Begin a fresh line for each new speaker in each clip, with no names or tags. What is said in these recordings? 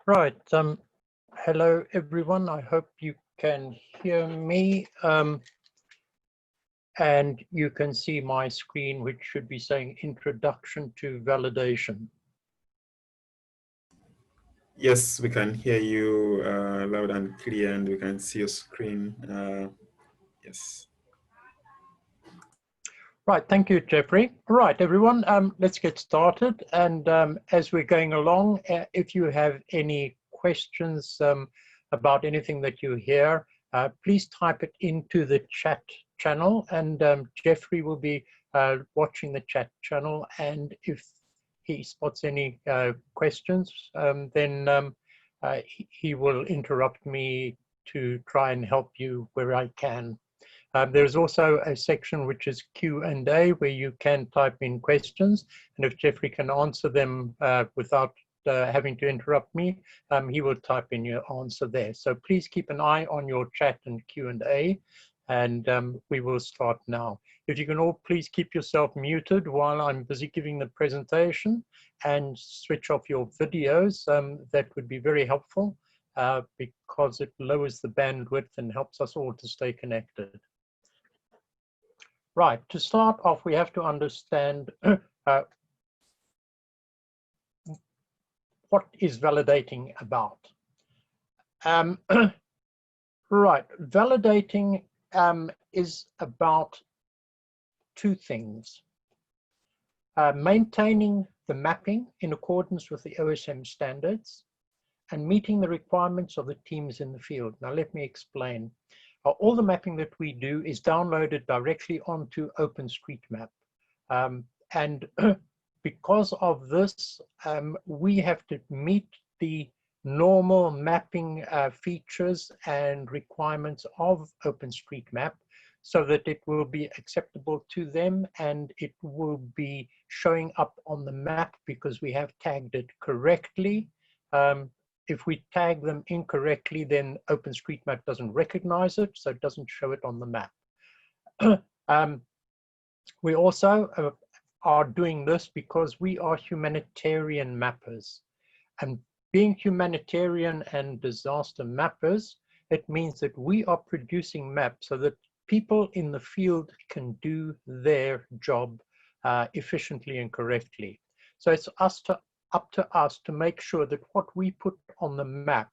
Right. Hello, everyone. I hope you can hear me and you can see my screen, which should be saying Introduction to Validation.
Yes, we can hear you loud and clear, and we can see your screen. Yes.
Right. Thank you, Jeffrey. Right, everyone. Let's get started. And as we're going along, if you have any questions about anything that you hear, please type it into the chat channel, and Jeffrey will be watching the chat channel. And if he spots any questions, then he will interrupt me to try and help you where I can. There's also a section which is Q&A where you can type in questions, and if Jeffrey can answer them without having to interrupt me, he will type in your answer there. So please keep an eye on your chat and Q&A, and we will start now. If you can all please keep yourself muted while I'm busy giving the presentation, and switch off your videos, that would be very helpful because it lowers the bandwidth and helps us all to stay connected. Right, to start off, we have to understand what is validating about. Right, validating is about two things. Maintaining the mapping in accordance with the OSM standards and meeting the requirements of the teams in the field. Now, let me explain. All the mapping that we do is downloaded directly onto OpenStreetMap. And because of this, we have to meet the normal mapping features and requirements of OpenStreetMap so that it will be acceptable to them and it will be showing up on the map because we have tagged it correctly. If we tag them incorrectly, then OpenStreetMap doesn't recognize it, so it doesn't show it on the map. We also are doing this because we are humanitarian mappers. And being humanitarian and disaster mappers, it means that we are producing maps so that people in the field can do their job efficiently and correctly. So it's up to us to make sure that what we put on the map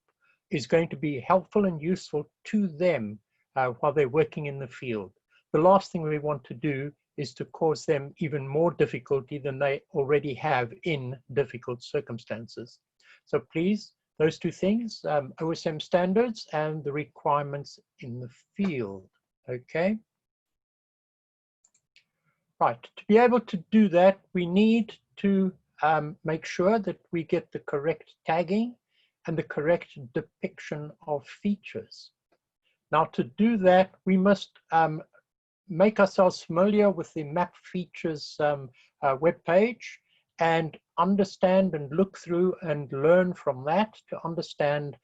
is going to be helpful and useful to them while they're working in the field. The last thing we want to do is to cause them even more difficulty than they already have in difficult circumstances. So please, those two things, OSM standards and the requirements in the field, okay? Right, to be able to do that, we need to make sure that we get the correct tagging and the correct depiction of features. Now, to do that, we must make ourselves familiar with the map features webpage and understand and look through and learn from that to understand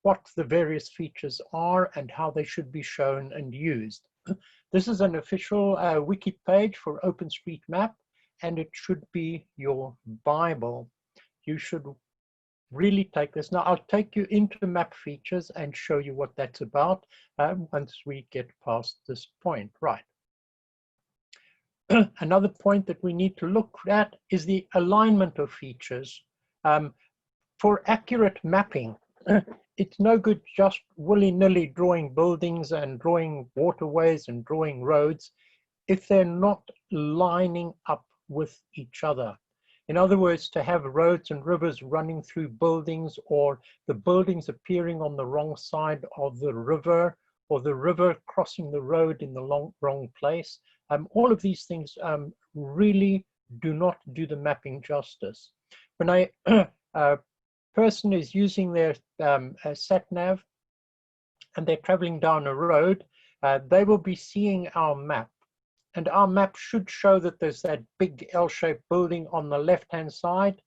what the various features are and how they should be shown and used. This is an official wiki page for OpenStreetMap, and it should be your Bible. You should really take this. Now, I'll take you into map features and show you what that's about once we get past this point. Right. Another point that we need to look at is the alignment of features. For accurate mapping, it's no good just willy-nilly drawing buildings and drawing waterways and drawing roads if they're not lining up with each other. In other words, to have roads and rivers running through buildings, or the buildings appearing on the wrong side of the river, or the river crossing the road in the wrong place, all of these things really do not do the mapping justice. When a person is using their sat-nav and they're traveling down a road, they will be seeing our map. And our map should show that there's that big L-shaped building on the left-hand side,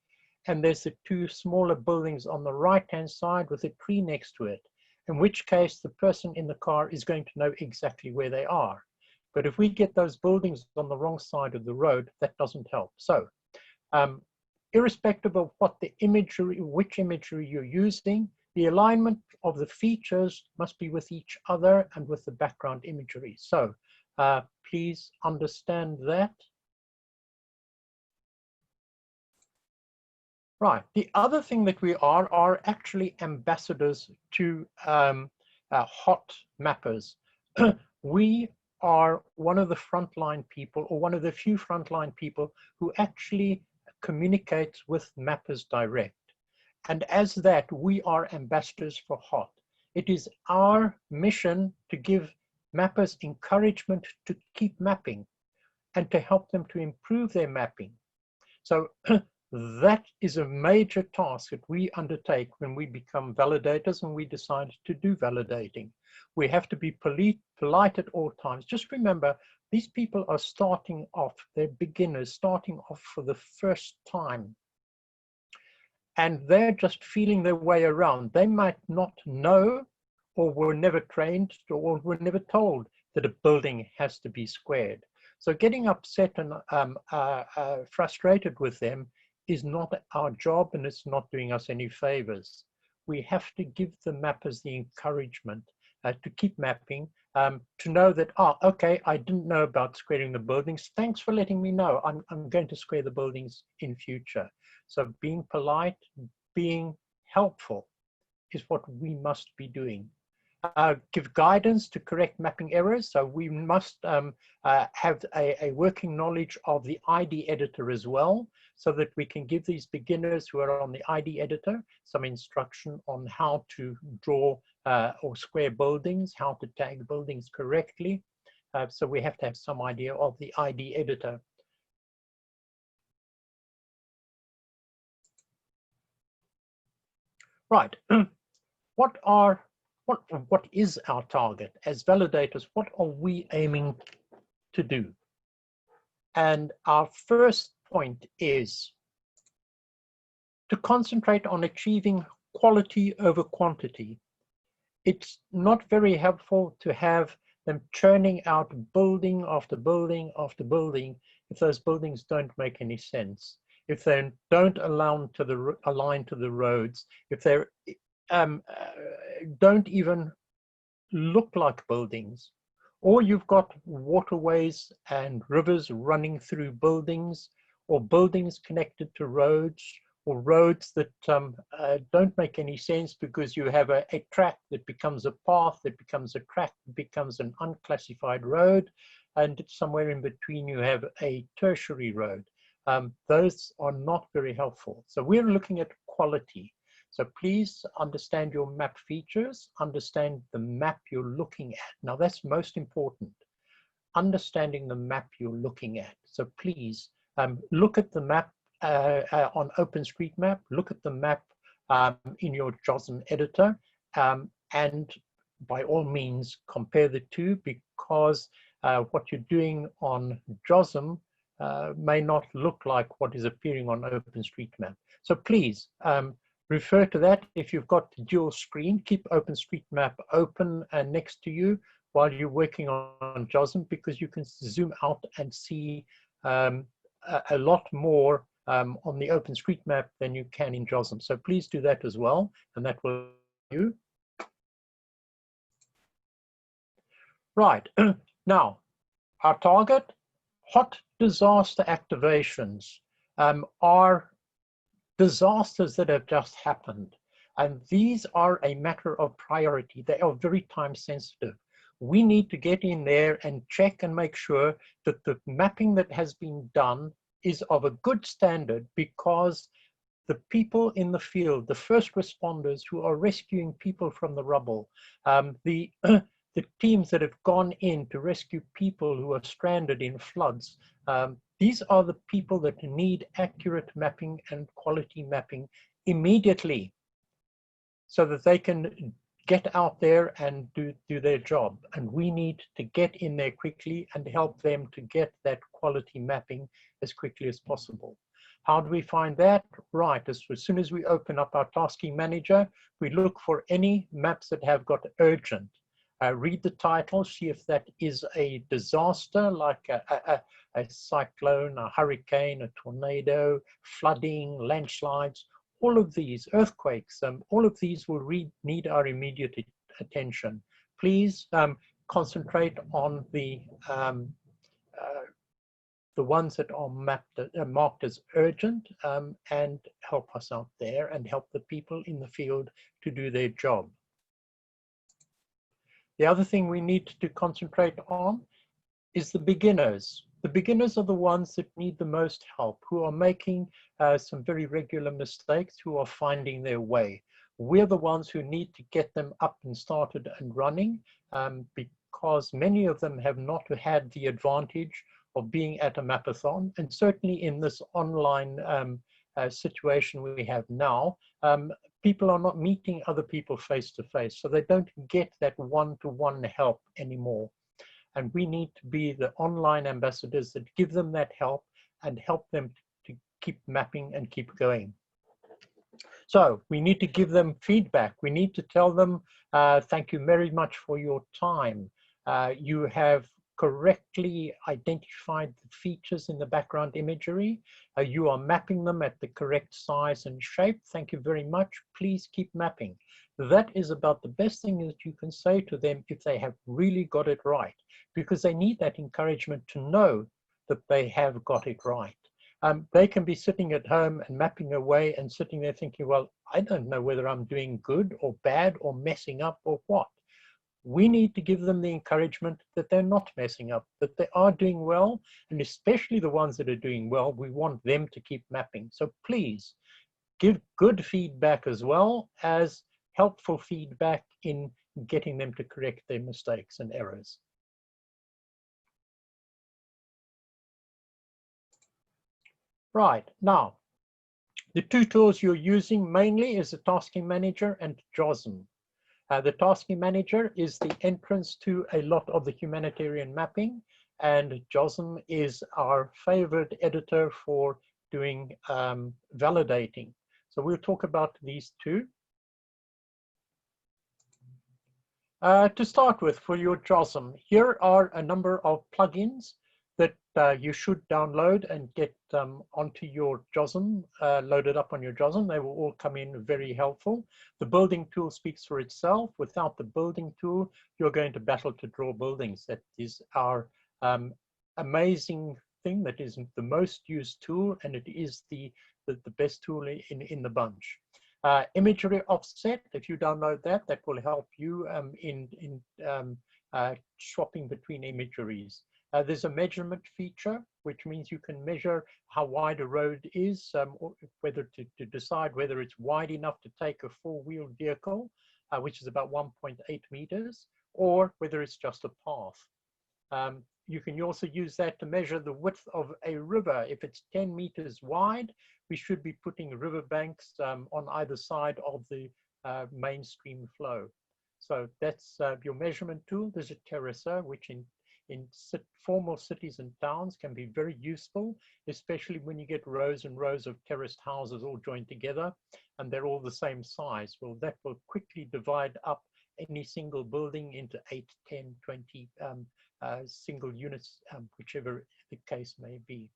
and there's the two smaller buildings on the right-hand side with a tree next to it, in which case the person in the car is going to know exactly where they are. But if we get those buildings on the wrong side of the road, that doesn't help. So irrespective of what the imagery, which imagery you're using, the alignment of the features must be with each other and with the background imagery. So please understand that. Right. The other thing that we are actually ambassadors to hot mappers. We are one of the frontline people, or one of the few frontline people who actually communicates with mappers direct. And as that, we are ambassadors for HOT. It is our mission to give mappers encouragement to keep mapping and to help them to improve their mapping. So that is a major task that we undertake when we become validators and we decide to do validating. We have to be polite at all times. Just remember, these people are starting off, they're beginners, starting off for the first time. And they're just feeling their way around. They might not know, or were never trained, or were never told that a building has to be squared. So getting upset and frustrated with them is not our job, and it's not doing us any favors. We have to give the mappers the encouragement to keep mapping, to know that, okay, I didn't know about squaring the buildings. Thanks for letting me know. I'm going to square the buildings in future. So being polite, being helpful is what we must be doing. Give guidance to correct mapping errors. So we must have a working knowledge of the ID editor as well, so that we can give these beginners who are on the ID editor some instruction on how to draw or square buildings, how to tag buildings correctly. So we have to have some idea of the ID editor. Right. What is our target as validators? What are we aiming to do? And our first point is to concentrate on achieving quality over quantity. It's not very helpful to have them churning out building after building after building if those buildings don't make any sense, if they don't align to the roads, if they don't even look like buildings, or you've got waterways and rivers running through buildings, or buildings connected to roads, or roads that don't make any sense because you have a track that becomes a path, that becomes a track, that becomes an unclassified road, and somewhere in between you have a tertiary road. Those are not very helpful. So we're looking at quality. So please understand your map features, understand the map you're looking at. Now that's most important, understanding the map you're looking at. So please look at the map on OpenStreetMap, look at the map in your JOSM editor, and by all means compare the two, because what you're doing on JOSM may not look like what is appearing on OpenStreetMap. So please refer to that. If you've got dual screen, keep OpenStreetMap open and next to you while you're working on JOSM, because you can zoom out and see a lot more on the OpenStreetMap than you can in JOSM. So please do that as well, and that will help you. Right, now, our target, hot disaster activations are disasters that have just happened. And these are a matter of priority. They are very time sensitive. We need to get in there and check and make sure that the mapping that has been done is of a good standard, because the people in the field, the first responders who are rescuing people from the rubble, the teams that have gone in to rescue people who are stranded in floods, these are the people that need accurate mapping and quality mapping immediately, so that they can get out there and do their job. And we need to get in there quickly and help them to get that quality mapping as quickly as possible. How do we find that? Right, as soon as we open up our tasking manager, we look for any maps that have got urgent. Read the title, see if that is a disaster like a cyclone, a hurricane, a tornado, flooding, landslides, all of these, earthquakes, all of these will need our immediate attention. Please concentrate on the ones that are marked as urgent and help us out there and help the people in the field to do their job. The other thing we need to concentrate on is the beginners. The beginners are the ones that need the most help, who are making some very regular mistakes, who are finding their way. We're the ones who need to get them up and started and running because many of them have not had the advantage of being at a mapathon, and certainly in this online situation we have now, people are not meeting other people face to face, so they don't get that one-to-one help anymore. And we need to be the online ambassadors that give them that help and help them to keep mapping and keep going. So we need to give them feedback. We need to tell them, thank you very much for your time. You have correctly identified the features in the background imagery. You are mapping them at the correct size and shape. Thank you very much. Please keep mapping. That is about the best thing that you can say to them if they have really got it right, because they need that encouragement to know that they have got it right. They can be sitting at home and mapping away and sitting there thinking, well, I don't know whether I'm doing good or bad or messing up or what. We need to give them the encouragement that they're not messing up, that they are doing well, and especially the ones that are doing well, we want them to keep mapping. So please give good feedback as well as helpful feedback in getting them to correct their mistakes and errors. Right, now, the two tools you're using mainly is the Tasking Manager and JOSM. The Tasking Manager is the entrance to a lot of the humanitarian mapping, and JOSM is our favorite editor for doing validating. So we'll talk about these two. To start with, for your JOSM, here are a number of plugins that you should download and get onto your JOSM, loaded up on your JOSM. They will all come in very helpful. The building tool speaks for itself. Without the building tool, you're going to battle to draw buildings. That is our amazing thing. That is the most used tool, and it is the best tool in the bunch. Imagery offset, if you download that, that will help you in swapping between imageries. There's a measurement feature, which means you can measure how wide a road is, or whether to decide whether it's wide enough to take a four-wheeled vehicle, which is about 1.8 meters, or whether it's just a path. You can also use that to measure the width of a river. If it's 10 meters wide, we should be putting riverbanks on either side of the mainstream flow. So that's your measurement tool. There's a terracer, which in formal cities and towns can be very useful, especially when you get rows and rows of terraced houses all joined together and they're all the same size. Well, that will quickly divide up any single building into 8, 10, 20 single units, whichever the case may be.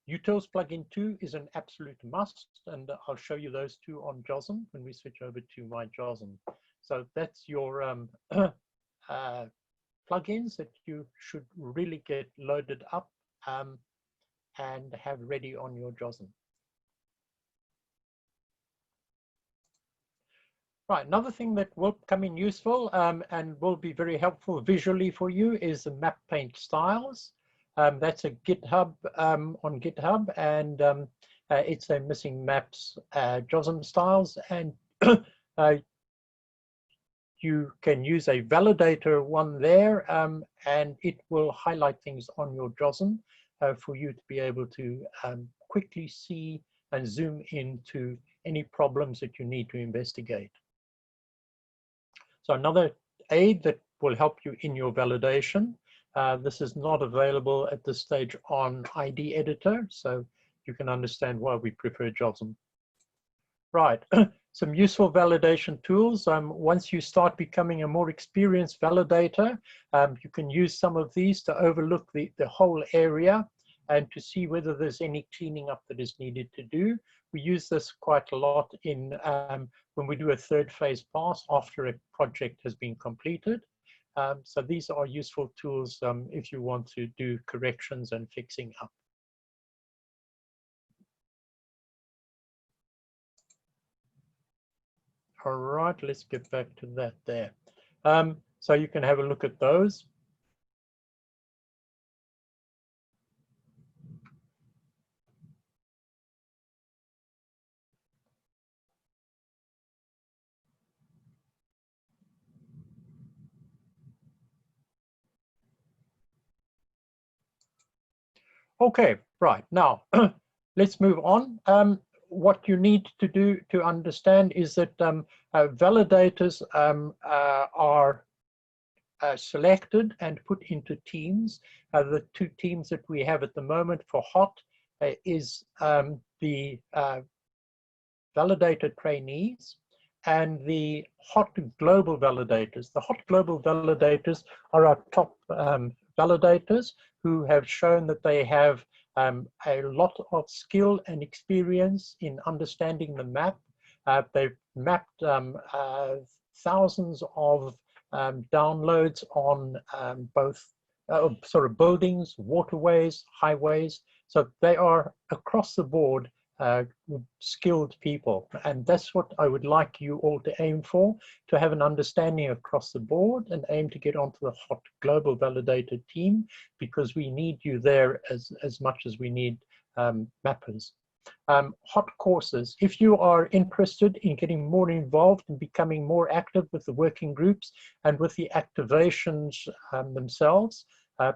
Utils plugin 2 is an absolute must, and I'll show you those two on JOSM when we switch over to my JOSM. So that's your plugins that you should really get loaded up and have ready on your JOSM. Right, another thing that will come in useful and will be very helpful visually for you is the map paint styles. That's a GitHub on GitHub, and it's a missing maps JOSM styles, and you can use a validator one there, and it will highlight things on your JOSM for you to be able to quickly see and zoom into any problems that you need to investigate. So another aid that will help you in your validation. This is not available at this stage on ID Editor, so you can understand why we prefer JOSM. Right, some useful validation tools. Once you start becoming a more experienced validator, you can use some of these to overlook the whole area and to see whether there's any cleaning up that is needed to do. We use this quite a lot in when we do a third phase pass after a project has been completed. So these are useful tools if you want to do corrections and fixing up. All right, let's get back to that there. So you can have a look at those. Okay, right, now let's move on. What you need to do to understand is that validators are selected and put into teams. The two teams that we have at the moment for HOT is the validator trainees and the HOT global validators. The HOT global validators are our top validators who have shown that they have a lot of skill and experience in understanding the map. They've mapped thousands of downloads on both buildings, waterways, highways. So they are across the board skilled people, and that's what I would like you all to aim for, to have an understanding across the board and aim to get onto the HOT global validator team, because we need you there as much as we need mappers. HOT courses, if you are interested in getting more involved and becoming more active with the working groups and with the activations themselves,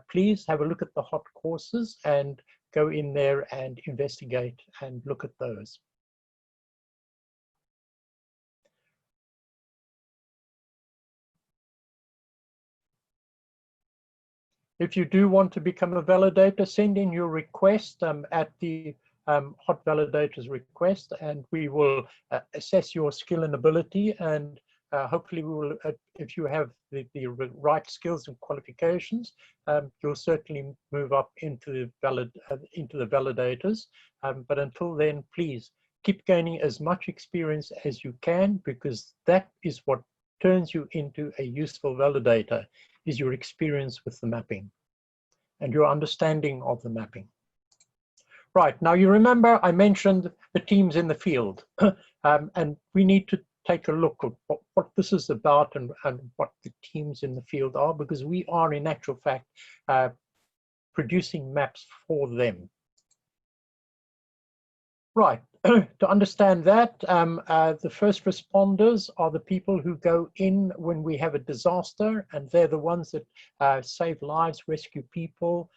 please have a look at the HOT courses and go in there and investigate and look at those. If you do want to become a validator, send in your request at the HOT validators request, and we will assess your skill and ability, and hopefully we will, if you have the right skills and qualifications, you'll certainly move up into the validators. But until then, please keep gaining as much experience as you can, because that is what turns you into a useful validator, is your experience with the mapping and your understanding of the mapping. Right, now you remember I mentioned the teams in the field, and we need to take a look at what this is about and what the teams in the field are, because we are in actual fact producing maps for them. Right, to understand that, the first responders are the people who go in when we have a disaster, and they're the ones that save lives, rescue people.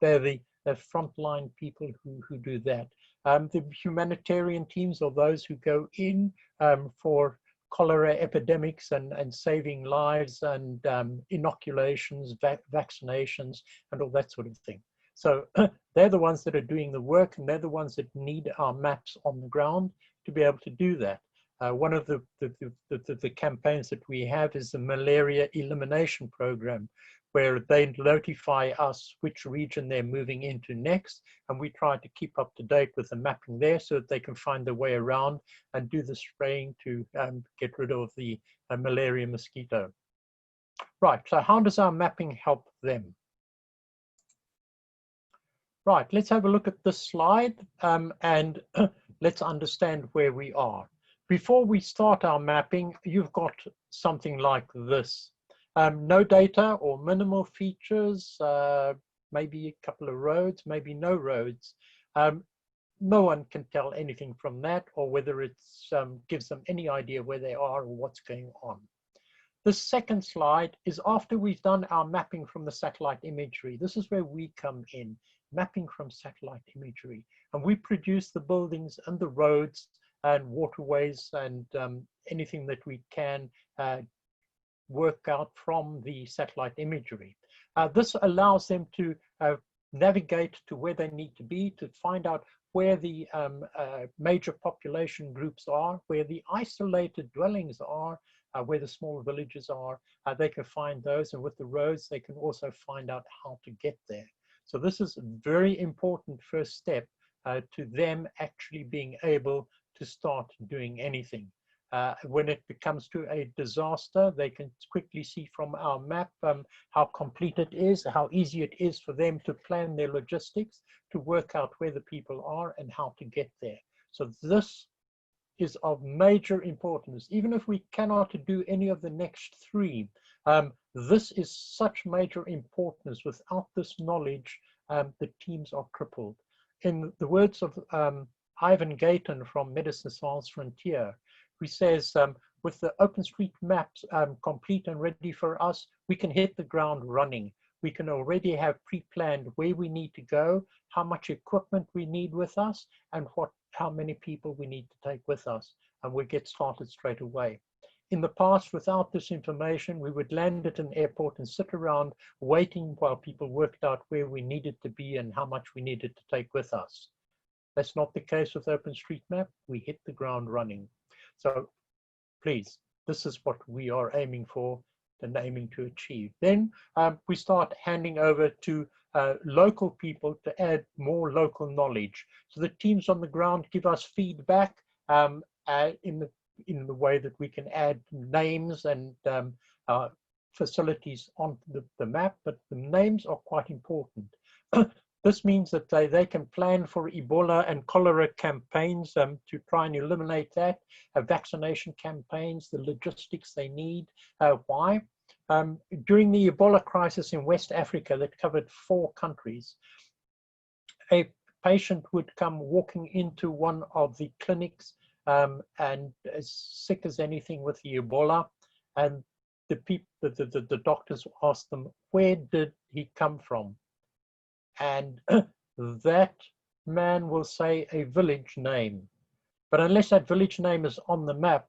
They're the frontline people who do that. The humanitarian teams are those who go in for cholera epidemics and saving lives and inoculations, vaccinations, and all that sort of thing. So they're the ones that are doing the work, and they're the ones that need our maps on the ground to be able to do that. One of the campaigns that we have is the malaria elimination program, where they notify us which region they're moving into next, and we try to keep up to date with the mapping there so that they can find their way around and do the spraying to get rid of the malaria mosquito. Right, so how does our mapping help them? Right, let's have a look at this slide and let's understand where we are. Before we start our mapping, you've got something like this. No data or minimal features, maybe a couple of roads, maybe no roads. No one can tell anything from that, or whether it gives them any idea where they are or what's going on. The second slide is after we've done our mapping from the satellite imagery. This is where we come in, mapping from satellite imagery. And we produce the buildings and the roads and waterways and anything that we can work out from the satellite imagery. This allows them to navigate to where they need to be, to find out where the major population groups are, where the isolated dwellings are, where the small villages are. They can find those, and with the roads, they can also find out how to get there. So this is a very important first step to them actually being able to start doing anything. When it comes to a disaster, they can quickly see from our map how complete it is, how easy it is for them to plan their logistics, to work out where the people are and how to get there. So this is of major importance. Even if we cannot do any of the next three, this is such major importance. Without this knowledge, the teams are crippled. In the words of Ivan Gayton from Medicine Sans Frontier, who says, with the OpenStreetMap complete and ready for us, we can hit the ground running. We can already have pre-planned where we need to go, how much equipment we need with us, and how many people we need to take with us, and we get started straight away. In the past, without this information, we would land at an airport and sit around waiting while people worked out where we needed to be and how much we needed to take with us. That's not the case with OpenStreetMap. We hit the ground running. So please, this is what we are aiming for and aiming to achieve. Then we start handing over to local people to add more local knowledge. So the teams on the ground give us feedback in the way that we can add names and facilities on the map, but the names are quite important. This means that they can plan for Ebola and cholera campaigns to try and eliminate that, vaccination campaigns, the logistics they need. Why? During the Ebola crisis in West Africa that covered 4 countries, a patient would come walking into one of the clinics and as sick as anything with the Ebola, and the doctors asked them, where did he come from? And that man will say a village name. But unless that village name is on the map,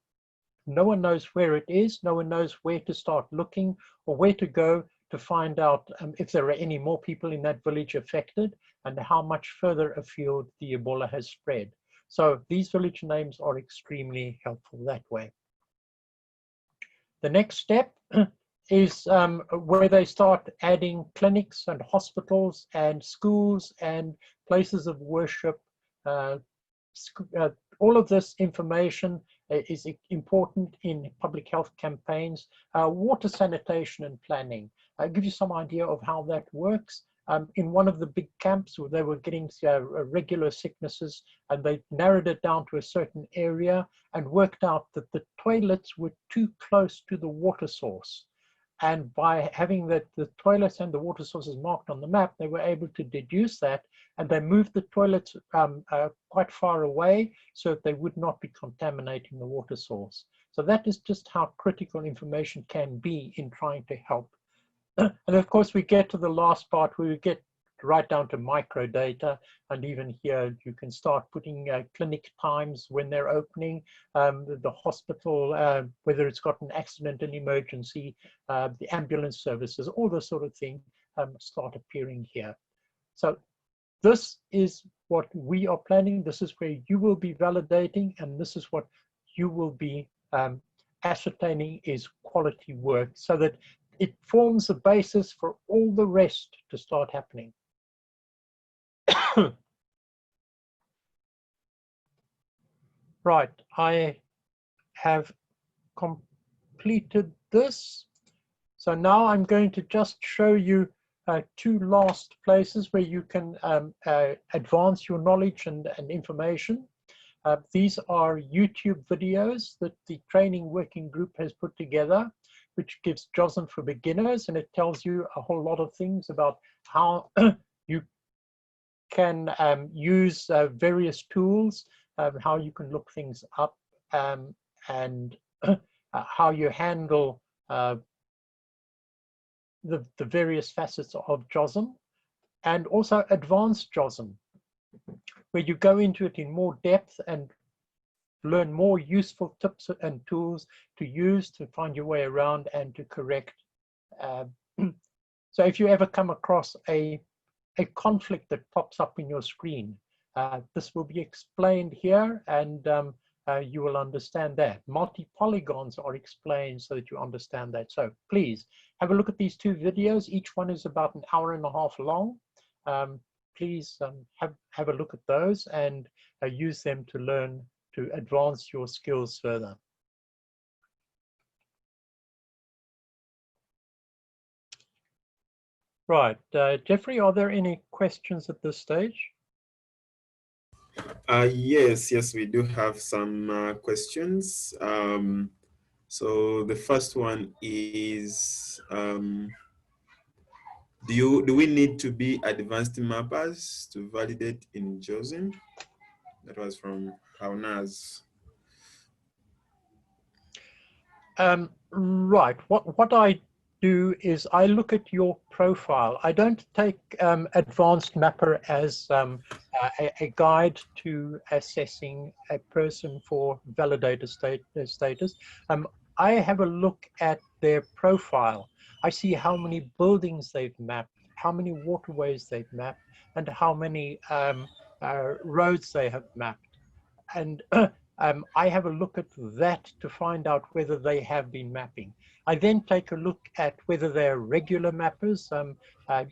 no one knows where it is, no one knows where to start looking or where to go to find out if there are any more people in that village affected and how much further afield the Ebola has spread. So these village names are extremely helpful that way. The next step is where they start adding clinics and hospitals and schools and places of worship. All of this information is important in public health campaigns. Water sanitation and planning. I'll give you some idea of how that works. In one of the big camps where they were getting regular sicknesses, and they narrowed it down to a certain area and worked out that the toilets were too close to the water source. And by having the toilets and the water sources marked on the map, they were able to deduce that, and they moved the toilets quite far away so that they would not be contaminating the water source. So that is just how critical information can be in trying to help. And of course, we get to the last part where we get right down to micro data, and even here you can start putting clinic times when they're opening, the hospital, whether it's got an accident, an emergency, the ambulance services, all this sort of thing start appearing here. So this is what we are planning. This is where you will be validating, and this is what you will be ascertaining is quality work, so that it forms the basis for all the rest to start happening. Right, I have completed this. So now I'm going to just show you 2 last places where you can advance your knowledge and information. These are YouTube videos that the training working group has put together, which gives JOSM for beginners, and it tells you a whole lot of things about how you can use various tools, how you can look things up, and how you handle the various facets of JOSM, and also advanced JOSM, where you go into it in more depth and learn more useful tips and tools to use to find your way around and to correct. So if you ever come across a a conflict that pops up in your screen. This will be explained here, and you will understand that. Multi-polygons are explained so that you understand that. So please have a look at these two videos. Each one is about an hour and a half long. Please have a look at those and use them to learn to advance your skills further. Right, Jeffrey, are there any questions at this stage?
Yes, we do have some questions. So the first one is, do we need to be advanced mappers to validate in JOSM? That was from Haunaz.
Right, what I do is I look at your profile. I don't take Advanced Mapper as a guide to assessing a person for validator status. I have a look at their profile. I see how many buildings they've mapped, how many waterways they've mapped, and how many roads they have mapped. And I have a look at that to find out whether they have been mapping. I then take a look at whether they're regular mappers. Are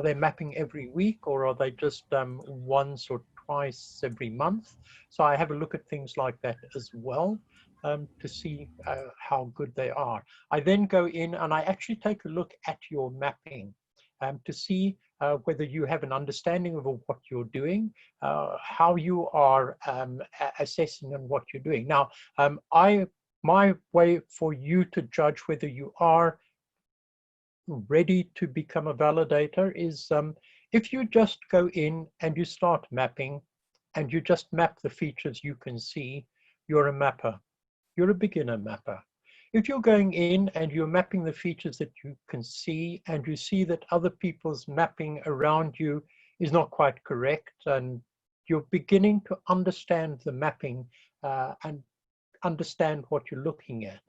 they mapping every week, or are they just once or twice every month? So I have a look at things like that as well to see how good they are. I then go in and I actually take a look at your mapping to see whether you have an understanding of what you're doing, how you are assessing and what you're doing. Now, my way for you to judge whether you are ready to become a validator is if you just go in and you start mapping and you just map the features you can see, you're a mapper. You're a beginner mapper. If you're going in and you're mapping the features that you can see and you see that other people's mapping around you is not quite correct, and you're beginning to understand the mapping and understand what you're looking at.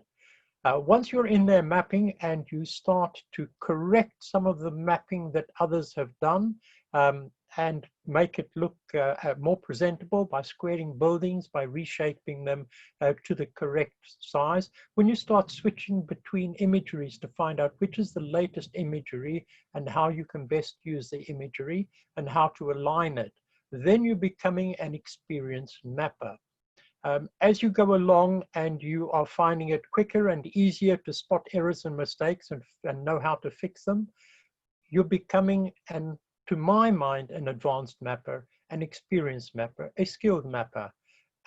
Once you're in there mapping and you start to correct some of the mapping that others have done and make it look more presentable by squaring buildings, by reshaping them to the correct size. When you start switching between imageries to find out which is the latest imagery and how you can best use the imagery and how to align it, then you're becoming an experienced mapper. As you go along and you are finding it quicker and easier to spot errors and mistakes and know how to fix them, you're becoming, to my mind, an advanced mapper, an experienced mapper, a skilled mapper.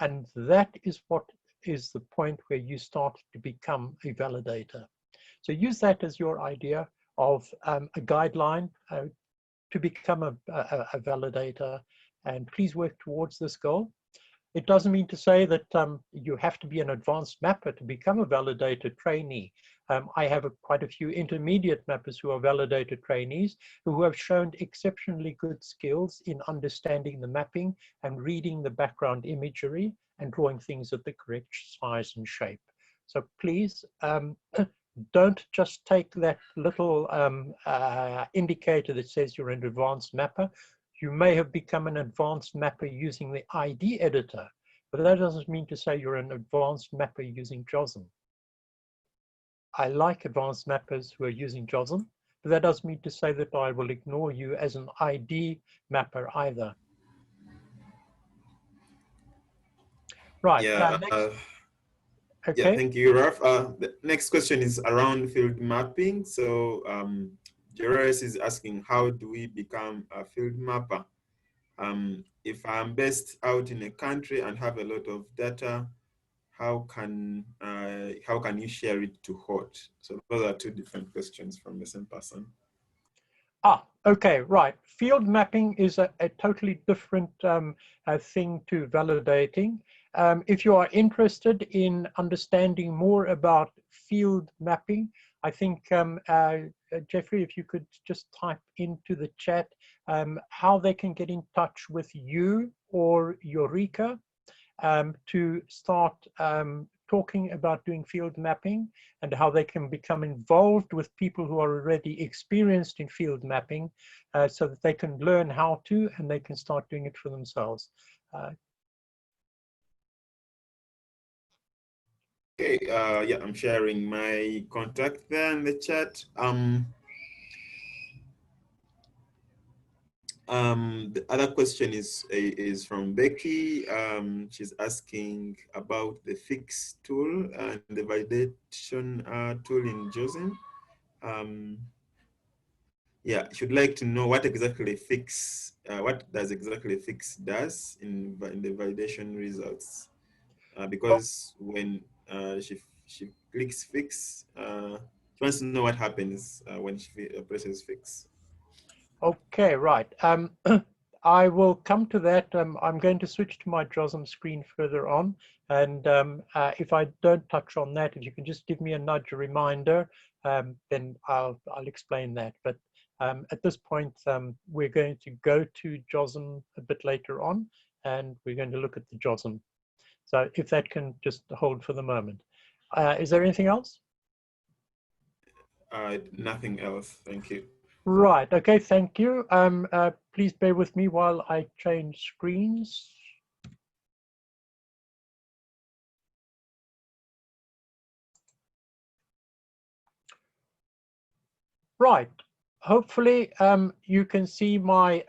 And that is what is the point where you start to become a validator. So use that as your idea of a guideline to become a validator, and please work towards this goal. It doesn't mean to say that you have to be an advanced mapper to become a validator trainee. I have quite a few intermediate mappers who are validator trainees who have shown exceptionally good skills in understanding the mapping and reading the background imagery and drawing things at the correct size and shape. So please don't just take that little indicator that says you're an advanced mapper. You may have become an advanced mapper using the ID editor, but that doesn't mean to say you're an advanced mapper using JOSM. I like advanced mappers who are using JOSM, but that doesn't mean to say that I will ignore you as an ID mapper either. Right.
Yeah.
Okay.
Yeah, thank you, Raf. The next question is around field mapping. So Jerez is asking, how do we become a field mapper? If I'm based out in a country and have a lot of data, how can you share it to HOT? So those are two different questions from the same person.
Okay, right. Field mapping is a totally different thing to validating. If you are interested in understanding more about field mapping, I think, Jeffrey, if you could just type into the chat how they can get in touch with you or Eureka to start talking about doing field mapping and how they can become involved with people who are already experienced in field mapping, so that they can learn how to, and they can start doing it for themselves.
Okay, yeah, I'm sharing my contact there in the chat. The other question is from Becky. She's asking about the fix tool and the validation tool in JOSM. Yeah, she'd like to know what exactly fix, what does exactly fix does in the validation results. Because when she clicks fix, she wants to know what happens when she presses fix.
Okay, right. I will come to that. I'm going to switch to my JOSM screen further on. And if I don't touch on that, if you can just give me a nudge, a reminder, then I'll explain that. But at this point, we're going to go to JOSM a bit later on, and we're going to look at the JOSM. So if that can just hold for the moment. Is there anything else?
Nothing else. Thank you.
Right. Okay. Thank you. Please bear with me while I change screens. Right. Hopefully, you can see my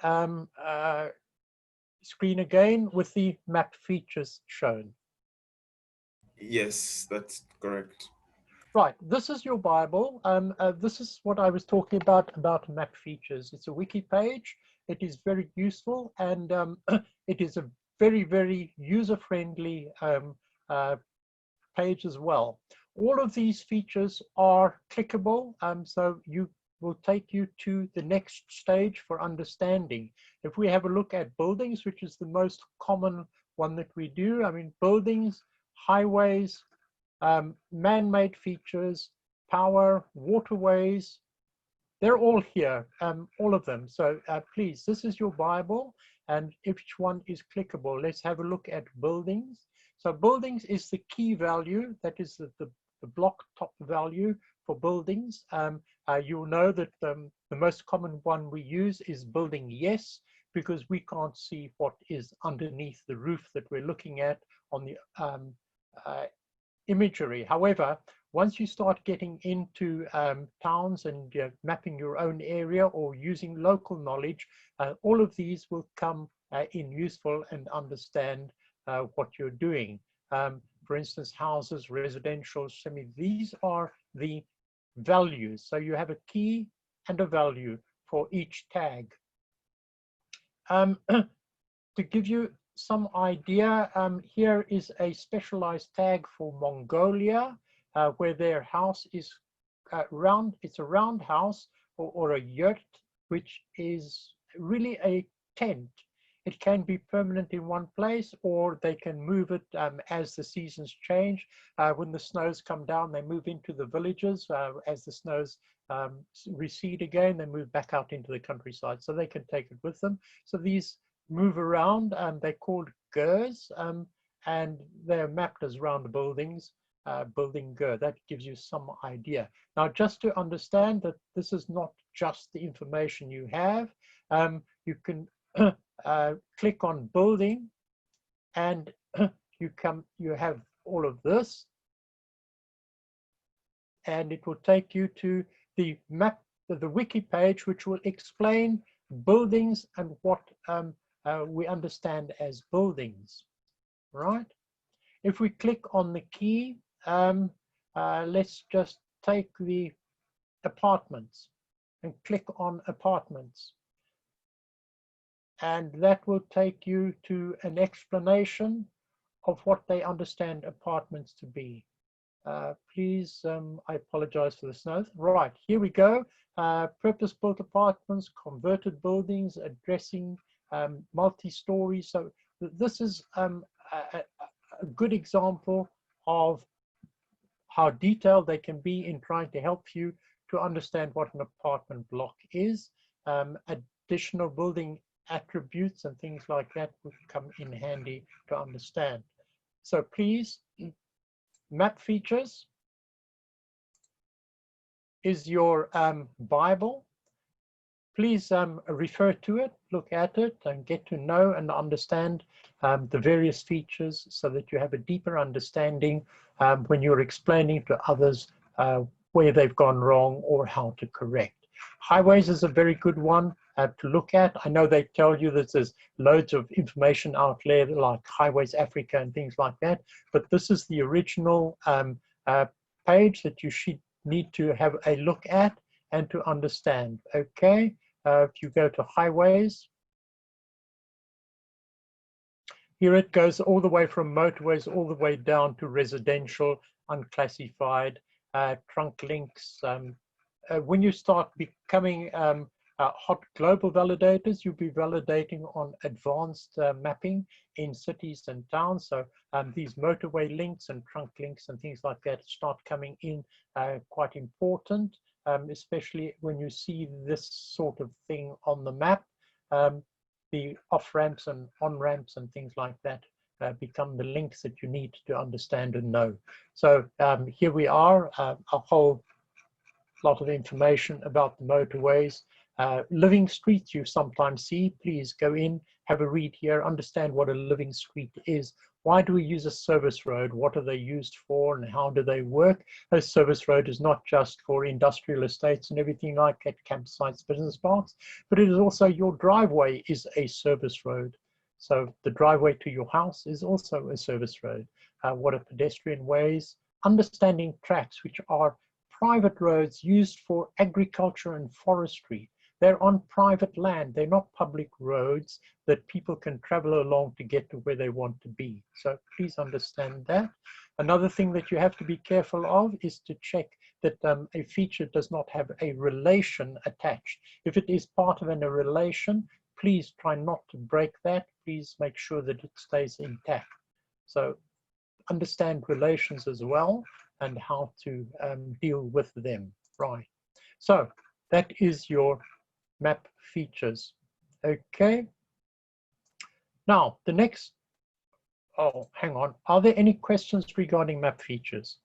screen again with the map features shown.
Yes, that's correct.
Right. This is your Bible. This is what I was talking about map features. It's a wiki page. It is very useful, and it is a very, very user-friendly page as well. All of these features are clickable, so you will take you to the next stage for understanding. If we have a look at buildings, which is the most common one that we do, I mean, buildings, highways, man-made features, power, waterways, they're all here, all of them. So please, this is your Bible, and each one is clickable. Let's have a look at buildings. So buildings is the key value, that is the block top value for buildings. You'll know that the most common one we use is building yes, because we can't see what is underneath the roof that we're looking at on the imagery. However, once you start getting into towns and mapping your own area or using local knowledge, all of these will come in useful and understand what you're doing. For instance, houses, residential, semi, these are the values. So you have a key and a value for each tag. To give you some idea, here is a specialized tag for Mongolia, where their house is round. It's a round house or a yurt, which is really a tent. It can be permanent in one place, or they can move it as the seasons change. When the snows come down, they move into the villages. As the snows recede again, they move back out into the countryside, so they can take it with them. So these move around, they're called gers, and they're mapped as round buildings, building ger. That gives you some idea. Now, just to understand that this is not just the information you have, you can click on building, and you have all of this, and it will take you to the map, the wiki page, which will explain buildings and what we understand as buildings, right? If we click on the key, let's just take the apartments and click on apartments. And that will take you to an explanation of what they understand apartments to be. Please, I apologize for the snow. Right, here we go. Purpose-built apartments, converted buildings, addressing multi-story. So this is a good example of how detailed they can be in trying to help you to understand what an apartment block is. Additional building attributes and things like that would come in handy to understand. So please map features is your Bible. Please refer to it, look at it, and get to know and understand the various features so that you have a deeper understanding when you're explaining to others where they've gone wrong or how to correct. Highways is a very good one to look at. I know they tell you that there's loads of information out there like Highways Africa and things like that, but this is the original page that you should need to have a look at and to understand. Okay, if you go to Highways, here it goes all the way from motorways all the way down to residential, unclassified, trunk links. When you start becoming hot global validators, you'll be validating on advanced mapping in cities and towns. So these motorway links and trunk links and things like that start coming in quite important, especially when you see this sort of thing on the map. The off-ramps and on-ramps and things like that become the links that you need to understand and know. So here we are, a whole lot of information about the motorways. Living streets you sometimes see. Please go in, have a read here, understand what a living street is. Why do we use a service road? What are they used for and how do they work? A service road is not just for industrial estates and everything like that, campsites, business parks, but it is also your driveway is a service road. So the driveway to your house is also a service road. What are pedestrian ways? Understanding tracks, which are private roads used for agriculture and forestry. They're on private land. They're not public roads that people can travel along to get to where they want to be. So please understand that. Another thing that you have to be careful of is to check that a feature does not have a relation attached. If it is part of a relation, please try not to break that. Please make sure that it stays intact. So understand relations as well and how to deal with them. Right. So that is your map features. Okay. Now the next, oh, hang on. Are there any questions regarding map features?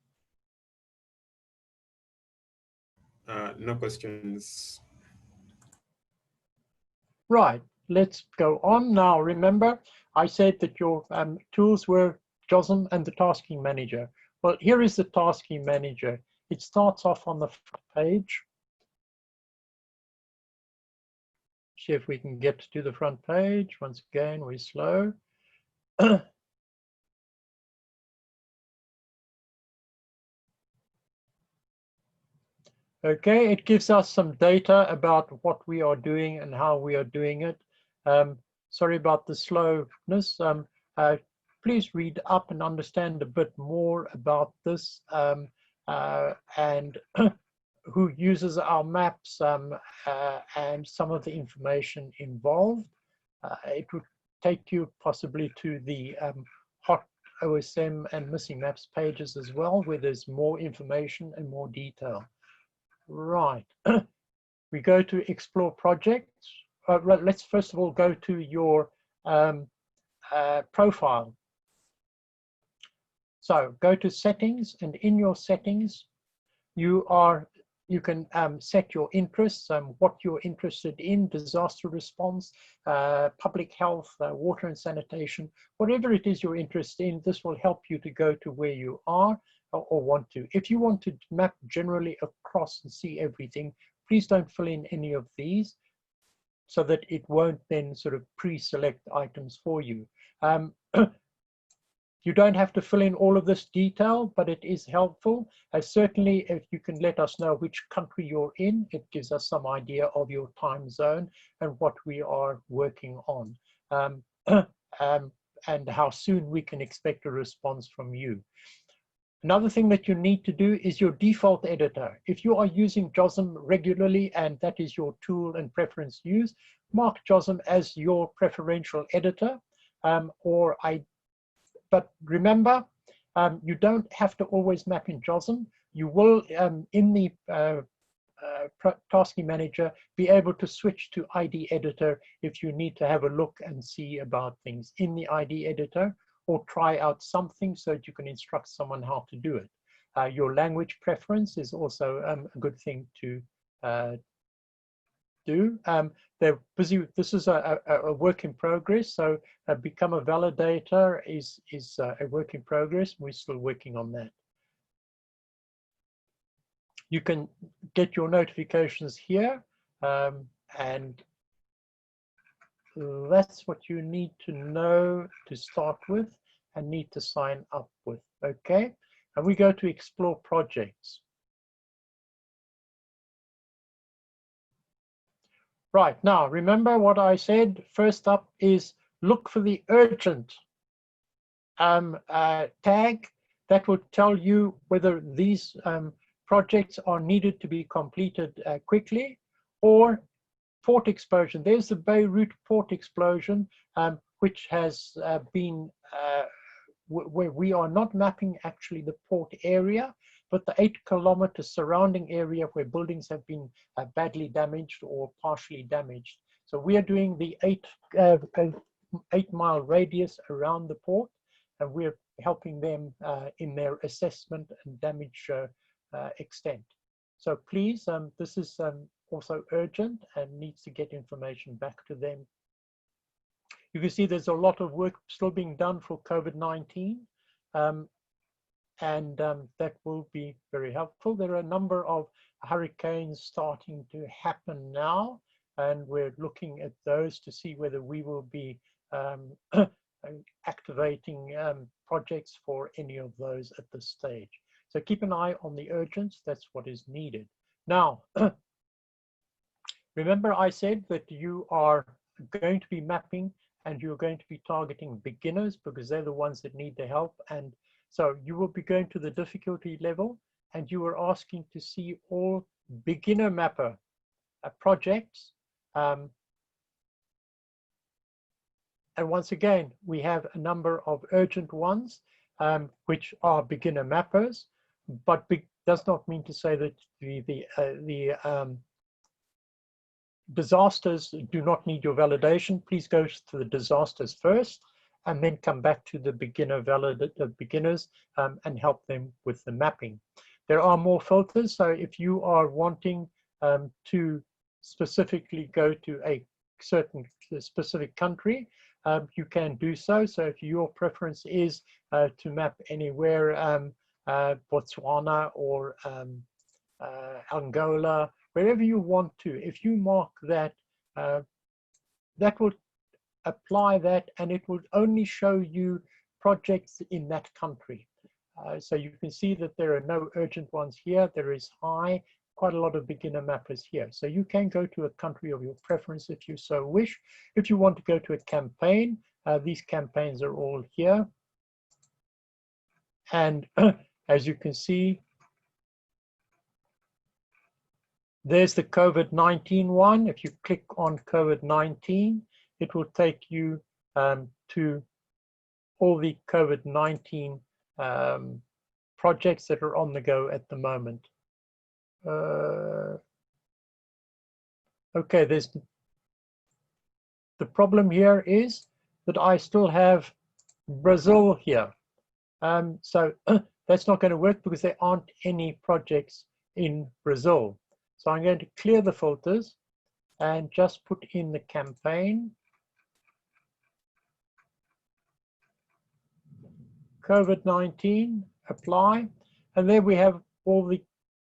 No questions.
Right. Let's go on now. Remember, I said that your tools were JOSM and the tasking manager. Well, here is the tasking manager. It starts off on the front page. See if we can get to the front page. Once again, we're slow. Okay, it gives us some data about what we are doing and how we are doing it. Sorry about the slowness. Please read up and understand a bit more about this and who uses our maps and some of the information involved. It would take you possibly to the hot OSM and missing maps pages as well, where there's more information and more detail. Right. We go to explore projects. Let's first of all go to your profile. So go to settings, and in your settings, you can set your interests, what you're interested in, disaster response, public health, water and sanitation, whatever it is you're interested in. This will help you to go to where you are or want to. If you want to map generally across and see everything, please don't fill in any of these so that it won't then sort of pre-select items for you. You don't have to fill in all of this detail, but it is helpful. Certainly, if you can let us know which country you're in, it gives us some idea of your time zone and what we are working on, and how soon we can expect a response from you. Another thing that you need to do is your default editor. If you are using JOSM regularly and that is your tool and preference use, mark JOSM as your preferential editor. But remember, you don't have to always map in JOSM. You will, in the tasking manager, be able to switch to ID editor if you need to have a look and see about things in the ID editor, or try out something so that you can instruct someone how to do it. Your language preference is also a good thing to do. They're busy. This is a work in progress. So become a validator is a work in progress. We're still working on that. You can get your notifications here, and that's what you need to know to start with and need to sign up with. Okay, and we go to explore projects. Right, now remember what I said. First up is look for the urgent tag that will tell you whether these projects are needed to be completed quickly, or port explosion. There's the Beirut port explosion, which has been where we are not mapping actually the port area, but the 8-kilometer surrounding area where buildings have been badly damaged or partially damaged. So we are doing the 8-mile radius around the port, and we're helping them in their assessment and damage extent. So please, this is also urgent and needs to get information back to them. You can see there's a lot of work still being done for COVID-19, and that will be very helpful. There are a number of hurricanes starting to happen now, and we're looking at those to see whether we will be activating projects for any of those at this stage. So keep an eye on the urgents. That's what is needed. Now, remember I said that you are going to be mapping and you're going to be targeting beginners because they're the ones that need the help. And so you will be going to the difficulty level, and you are asking to see all beginner mapper projects. And once again, we have a number of urgent ones, which are beginner mappers, but does not mean to say that the disasters do not need your validation. Please go to the disasters first, and then come back to the beginners and help them with the mapping. There are more filters, so if you are wanting to specifically go to a certain specific country, you can do so. So if your preference is to map anywhere, Botswana or Angola, wherever you want to, if you mark that, that will apply that, and it will only show you projects in that country. So you can see that there are no urgent ones here. There is quite a lot of beginner mappers here. So you can go to a country of your preference if you so wish. If you want to go to a campaign, these campaigns are all here. And as you can see, there's the COVID-19 one. If you click on COVID-19, it will take you to all the COVID-19 projects that are on the go at the moment. Okay, the problem here is that I still have Brazil here. So that's not going to work because there aren't any projects in Brazil. So I'm going to clear the filters and just put in the campaign. COVID-19, apply. And there we have all the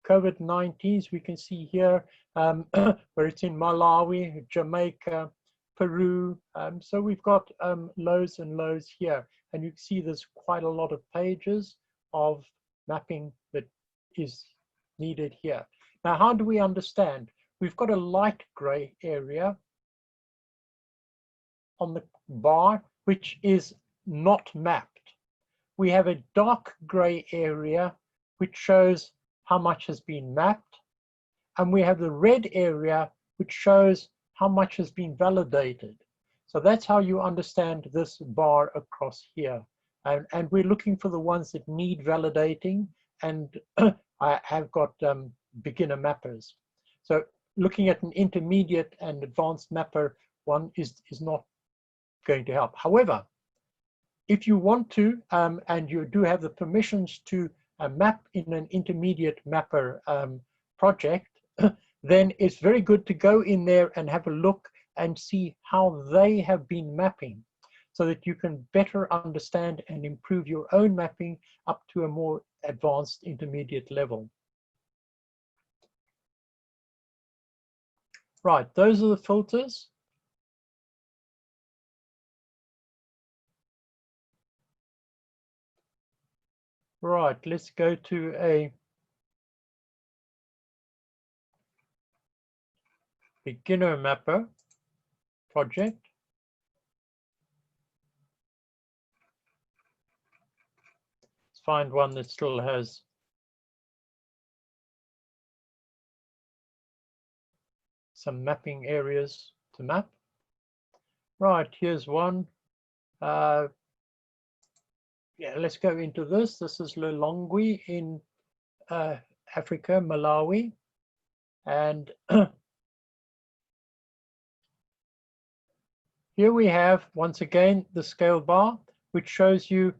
COVID-19s we can see here, where it's in Malawi, Jamaica, Peru. So we've got loads and loads here. And you can see there's quite a lot of pages of mapping that is needed here. Now, how do we understand? We've got a light gray area on the bar, which is not mapped. We have a dark gray area, which shows how much has been mapped. And we have the red area, which shows how much has been validated. So that's how you understand this bar across here. And we're looking for the ones that need validating, and I have got beginner mappers. So looking at an intermediate and advanced mapper one is not going to help. However, if you want to, and you do have the permissions to map in an intermediate mapper project, then it's very good to go in there and have a look and see how they have been mapping, so that you can better understand and improve your own mapping up to a more advanced intermediate level. Right, those are the filters. Right, let's go to a beginner mapper project. Let's find one that still has some mapping areas to map. Right, here's one. Yeah, let's go into this. This is Lilongwe in Africa, Malawi. And here we have, once again, the scale bar, which shows you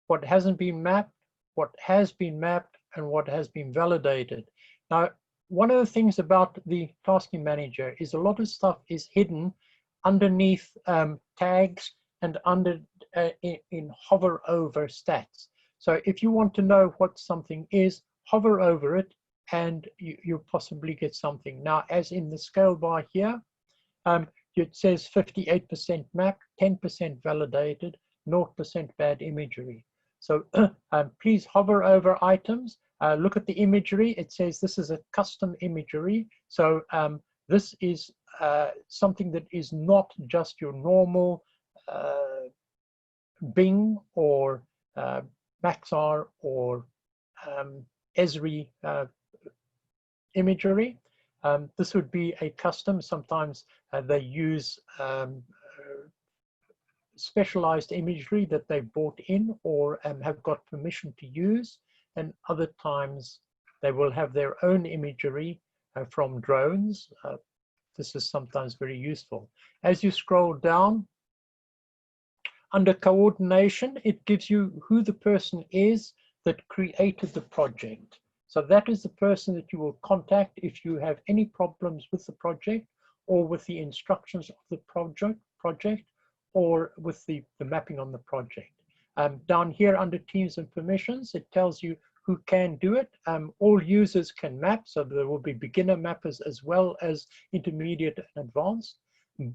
what hasn't been mapped, what has been mapped, and what has been validated. Now, one of the things about the tasking manager is a lot of stuff is hidden underneath tags and under in hover over stats. So if you want to know what something is, hover over it and you'll possibly get something. Now, as in the scale bar here, it says 58% map, 10% validated, 0% bad imagery. So please hover over items, look at the imagery. It says this is a custom imagery. So this is something that is not just your normal Bing or Maxar or Esri imagery. This would be a custom. Sometimes they use specialized imagery that they bought in or have got permission to use, and other times they will have their own imagery from drones. This is sometimes very useful. As you scroll down, under coordination, it gives you who the person is that created the project. So that is the person that you will contact if you have any problems with the project or with the instructions of the project or with the mapping on the project. Down here under teams and permissions, it tells you who can do it. All users can map, so there will be beginner mappers as well as intermediate and advanced.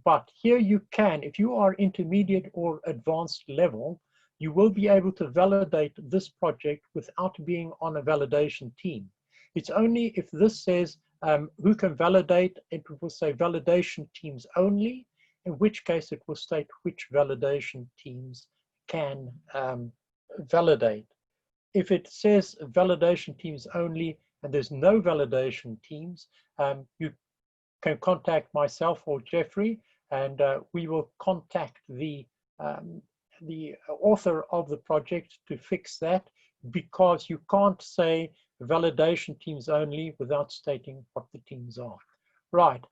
But here you can, if you are intermediate or advanced level, you will be able to validate this project without being on a validation team. It's only if this says who can validate, it will say validation teams only, in which case it will state which validation teams can validate. If it says validation teams only and there's no validation teams, you can contact myself or Jeffrey, and we will contact the author of the project to fix that, because you can't say validation teams only without stating what the teams are. Right,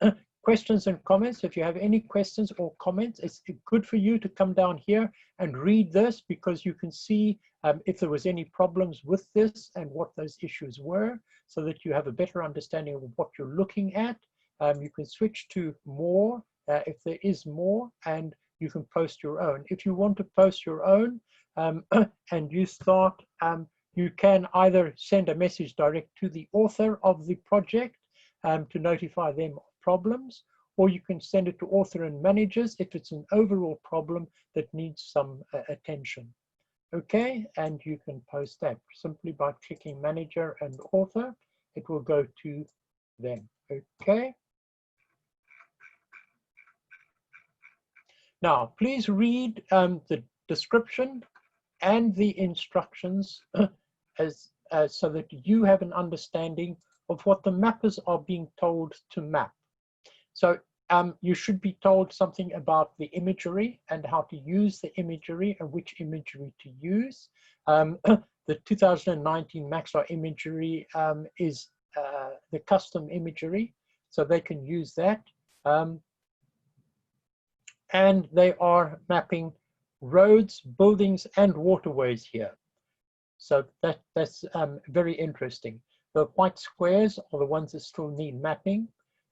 questions and comments. If you have any questions or comments, it's good for you to come down here and read this, because you can see if there was any problems with this and what those issues were, so that you have a better understanding of what you're looking at. You can switch to more if there is more, and you can post your own. If you want to post your own and you start, you can either send a message direct to the author of the project to notify them of problems, or you can send it to author and managers if it's an overall problem that needs some attention. Okay, and you can post that simply by clicking manager and author. It will go to them. Okay. Now, please read the description and the instructions so that you have an understanding of what the mappers are being told to map. So you should be told something about the imagery and how to use the imagery and which imagery to use. The 2019 Maxar imagery is the custom imagery, so they can use that. And they are mapping roads, buildings, and waterways here. So that's very interesting. The white squares are the ones that still need mapping.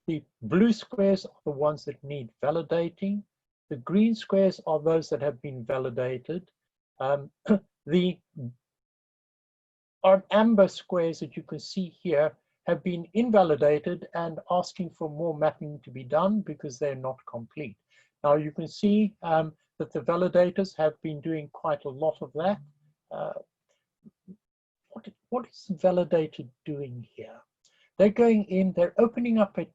The blue squares are the ones that need validating. The green squares are those that have been validated. The amber squares that you can see here have been invalidated and asking for more mapping to be done because they're not complete. Now you can see that the validators have been doing quite a lot of that. What is the validator doing here? They're going in, they're opening up a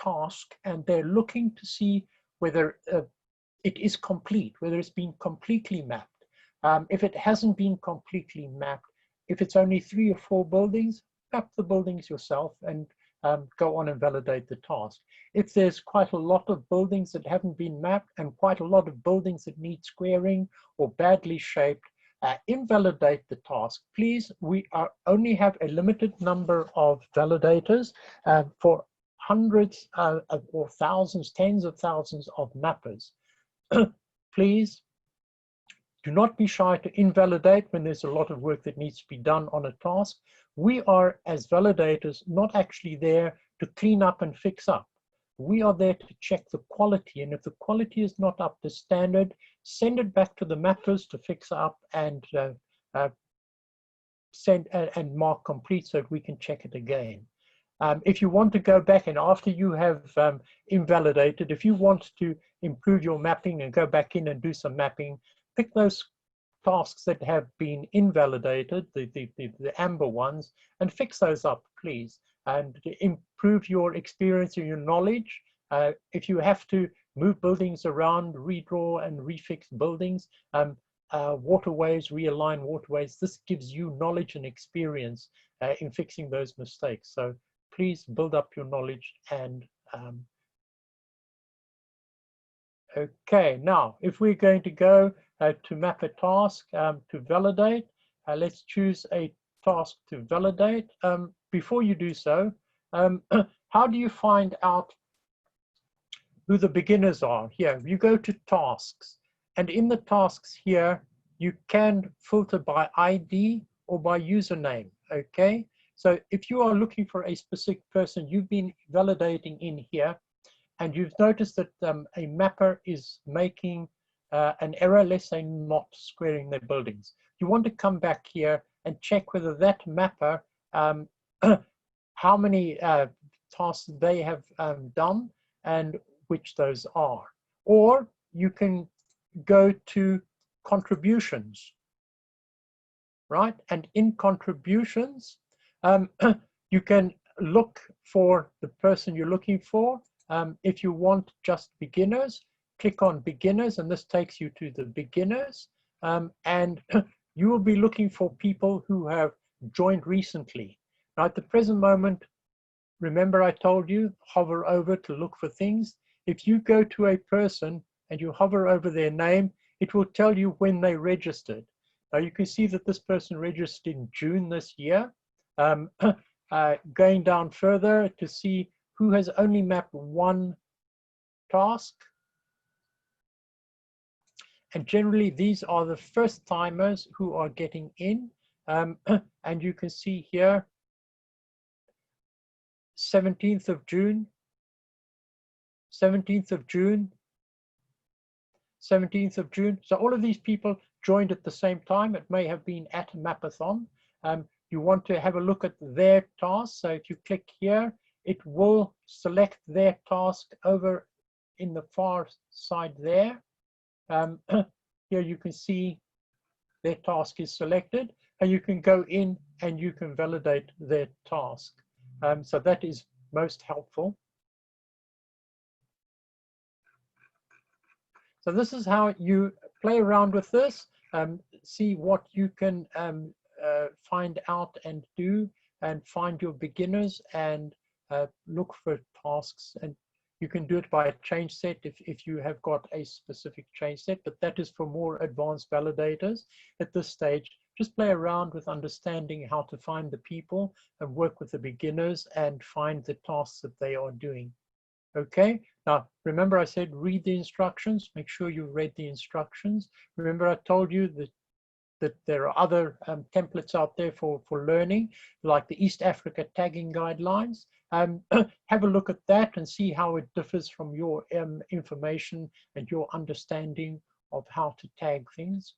task, and they're looking to see whether it is complete, whether it's been completely mapped. If it hasn't been completely mapped, if it's only 3 or 4 buildings, map the buildings yourself and go on and validate the task. If there's quite a lot of buildings that haven't been mapped and quite a lot of buildings that need squaring or badly shaped, invalidate the task. Please, we only have a limited number of validators for hundreds or thousands, tens of thousands of mappers. Please do not be shy to invalidate when there's a lot of work that needs to be done on a task. We are, as validators, not actually there to clean up and fix up. We are there to check the quality, and if the quality is not up to standard, send it back to the mappers to fix up and send and mark complete so that we can check it again. If you want to go back and after you have invalidated, if you want to improve your mapping and go back in and do some mapping, pick those tasks that have been invalidated, the amber ones, and fix those up, please, and improve your experience and your knowledge. If you have to move buildings around, redraw and refix buildings, waterways, realign waterways, this gives you knowledge and experience in fixing those mistakes. So please build up your knowledge. And okay, now if we're going to go to map a task to validate, let's choose a task to validate. Before you do so, how do you find out who the beginners are? Here, you go to tasks, and in the tasks here, you can filter by ID or by username, okay? So if you are looking for a specific person, you've been validating in here, and you've noticed that a mapper is making an error, let's say not squaring their buildings. You want to come back here and check whether that mapper, how many tasks they have done and which those are. Or you can go to contributions, right? And in contributions, you can look for the person you're looking for. If you want just beginners, click on beginners, and this takes you to the beginners. And you will be looking for people who have joined recently. Now, at the present moment, remember I told you, hover over to look for things. If you go to a person and you hover over their name, it will tell you when they registered. Now, you can see that this person registered in June this year. Going down further to see who has only mapped one task. And generally, these are the first timers who are getting in. And you can see here, 17th of June, 17th of June, 17th of June. So all of these people joined at the same time. It may have been at a mapathon. You want to have a look at their task. So if you click here, it will select their task over in the far side there. Here you can see their task is selected, and you can go in and you can validate their task. So that is most helpful. So this is how you play around with this, see what you can find out and do, and find your beginners and look for tasks. And you can do it by a change set if you have got a specific change set, but that is for more advanced validators. At this stage, just play around with understanding how to find the people and work with the beginners and find the tasks that they are doing. Okay, now remember I said read the instructions, make sure you read the instructions. Remember I told you that there are other templates out there for learning, like the East Africa tagging guidelines. Have a look at that and see how it differs from your information and your understanding of how to tag things.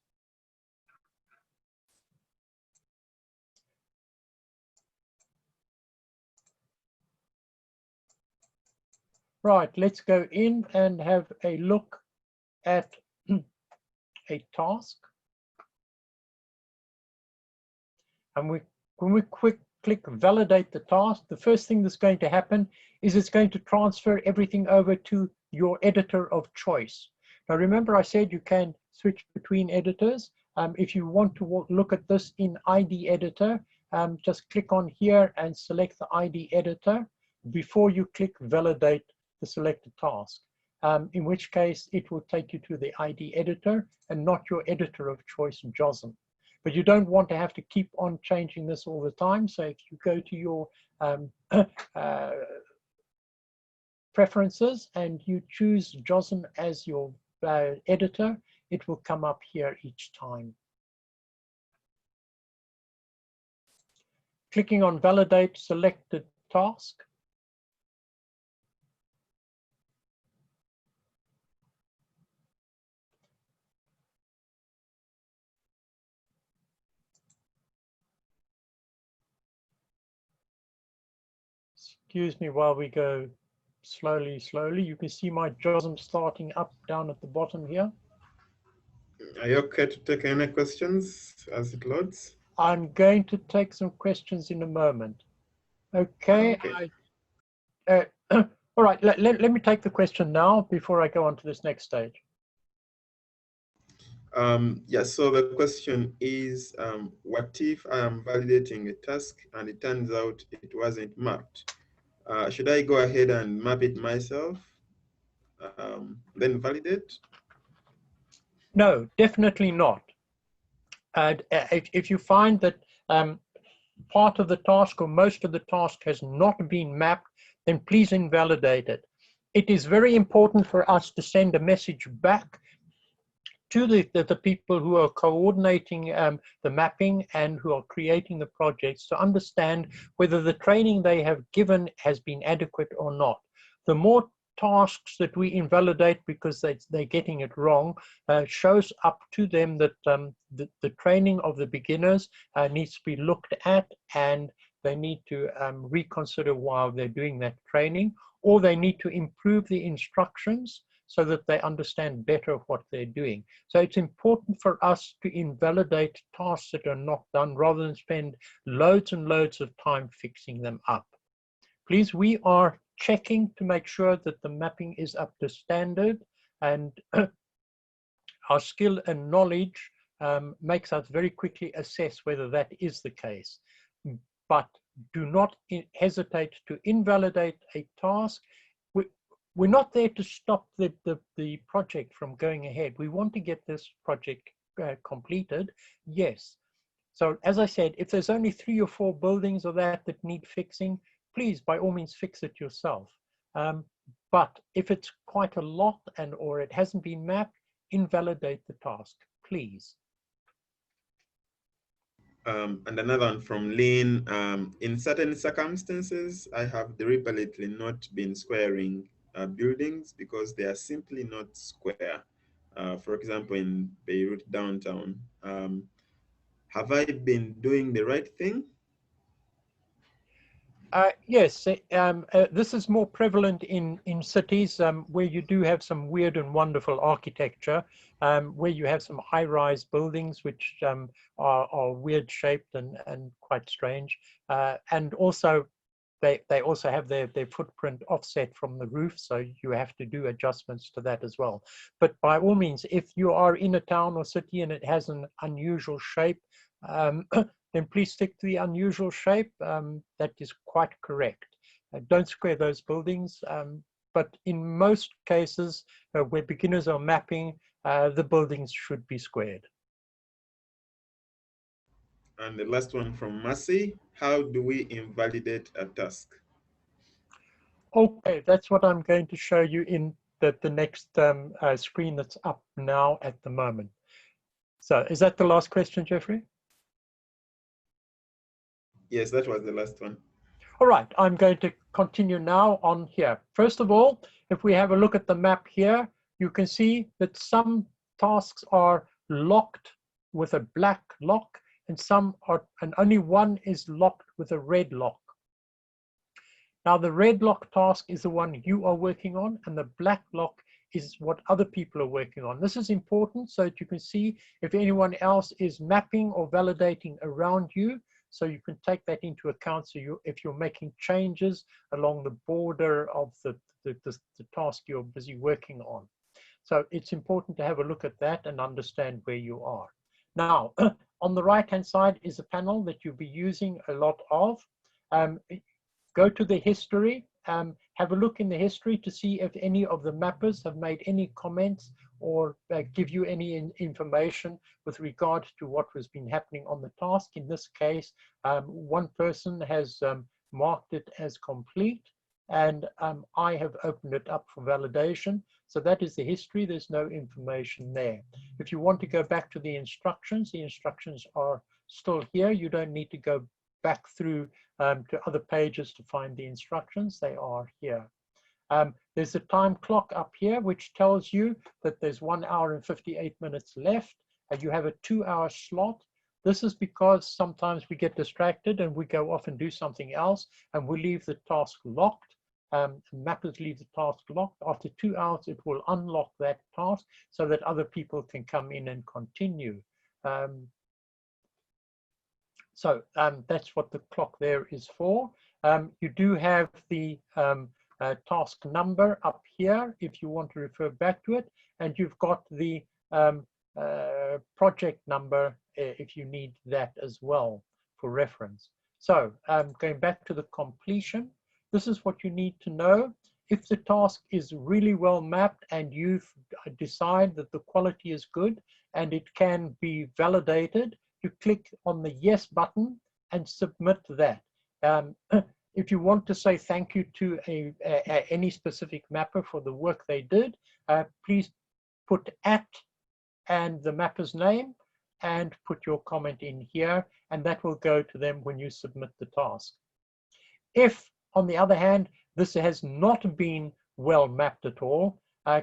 Right, let's go in and have a look at a task. And when we click validate the task, the first thing that's going to happen is it's going to transfer everything over to your editor of choice. Now remember I said you can switch between editors. If you want to look at this in ID editor, just click on here and select the ID editor before you click validate the selected task. In which case it will take you to the ID editor and not your editor of choice, JOSM. But you don't want to have to keep on changing this all the time. So if you go to your preferences and you choose JOSM as your editor, it will come up here each time. Clicking on validate selected task. Excuse me while we go slowly. You can see my JOSM starting up down at the bottom here.
Are you okay to take any questions as it loads?
I'm going to take some questions in a moment. Okay. All right, let me take the question now before I go on to this next stage.
Yes, so the question is, what if I am validating a task and it turns out it wasn't mapped? Should I go ahead and map it myself, then validate?
No, definitely not. If you find that part of the task or most of the task has not been mapped, then please invalidate it. It is very important for us to send a message back to the people who are coordinating the mapping and who are creating the projects to understand whether the training they have given has been adequate or not. The more tasks that we invalidate because they're getting it wrong shows up to them that the training of the beginners needs to be looked at, and they need to reconsider while they're doing that training, or they need to improve the instructions so that they understand better what they're doing. So it's important for us to invalidate tasks that are not done rather than spend loads and loads of time fixing them up. Please, we are checking to make sure that the mapping is up to standard, and our skill and knowledge makes us very quickly assess whether that is the case. But do not hesitate to invalidate a task. We're not there to stop the project from going ahead. We want to get this project completed, yes. So as I said, if there's only 3 or 4 buildings or that need fixing, please, by all means, fix it yourself. But if it's quite a lot or it hasn't been mapped, invalidate the task, please.
And another one from Lynn, in certain circumstances, I have deliberately not been squaring buildings because they are simply not square. For example, in Beirut downtown, have I been doing the right thing?
Yes, this is more prevalent in cities where you do have some weird and wonderful architecture, where you have some high-rise buildings which are weird shaped and quite strange, and also they also have their footprint offset from the roof, so you have to do adjustments to that as well. But by all means, if you are in a town or city and it has an unusual shape, then please stick to the unusual shape. That is quite correct. Don't square those buildings. But in most cases where beginners are mapping, the buildings should be squared.
And the last one from Mercy, how do we invalidate a task?
Okay, that's what I'm going to show you in the next screen that's up now at the moment. So is that the last question, Jeffrey?
Yes, that was the last one.
All right, I'm going to continue now on here. First of all, if we have a look at the map here, you can see that some tasks are locked with a black lock, and some are, and only one is locked with a red lock. Now, the red lock task is the one you are working on, and the black lock is what other people are working on. This is important so that you can see if anyone else is mapping or validating around you, so you can take that into account. So if you're making changes along the border of the task you're busy working on. So it's important to have a look at that and understand where you are. Now, on the right-hand side is a panel that you'll be using a lot of. Go to the history, have a look in the history to see if any of the mappers have made any comments or give you any information with regard to what has been happening on the task. In this case, one person has marked it as complete, and I have opened it up for validation. So that is the history. There's no information there. If you want to go back to the instructions are still here. You don't need to go back through to other pages to find the instructions. They are here. There's a time clock up here which tells you that there's 1 hour and 58 minutes left, and you have a 2-hour slot. This is because sometimes we get distracted and we go off and do something else, and we leave the task locked. Mappers leave the task locked. After 2 hours, it will unlock that task so that other people can come in and continue. So that's what the clock there is for. You do have the task number up here if you want to refer back to it, and you've got the project number if you need that as well for reference. So going back to the completion, this is what you need to know. If the task is really well mapped and you decide that the quality is good and it can be validated, you click on the yes button and submit that. If you want to say thank you to any specific mapper for the work they did, please put @ and the mapper's name and put your comment in here, and that will go to them when you submit the task. If, on the other hand, this has not been well mapped at all,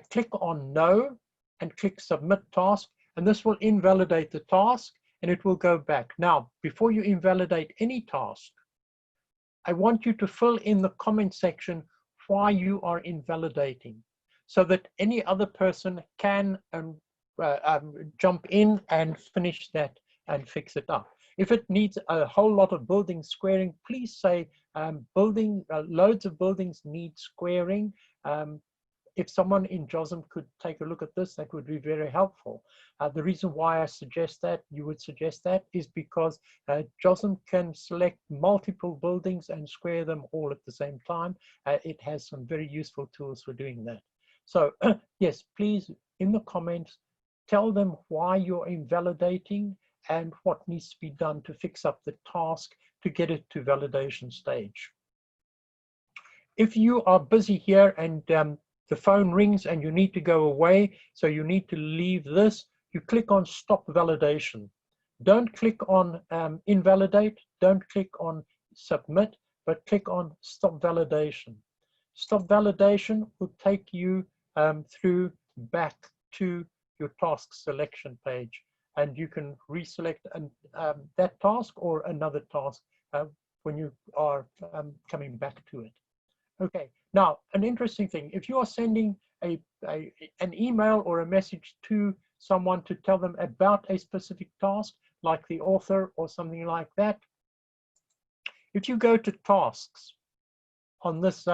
click on no and click submit task, and this will invalidate the task and it will go back. Now, before you invalidate any task, I want you to fill in the comment section why you are invalidating, so that any other person can jump in and finish that and fix it up. If it needs a whole lot of building squaring, please say loads of buildings need squaring. If someone in JOSM could take a look at this, that would be very helpful. The reason why I suggest that, you would suggest that, is because JOSM can select multiple buildings and square them all at the same time. It has some very useful tools for doing that. So yes, please, in the comments, tell them why you're invalidating and what needs to be done to fix up the task to get it to validation stage. If you are busy here and the phone rings and you need to go away, so you need to leave this, you click on stop validation. Don't click on invalidate, don't click on submit, but click on stop validation. Stop validation will take you through back to your task selection page, and you can reselect that task or another task when you are coming back to it. Okay, now an interesting thing, if you are sending an email or a message to someone to tell them about a specific task, like the author or something like that, if you go to tasks on this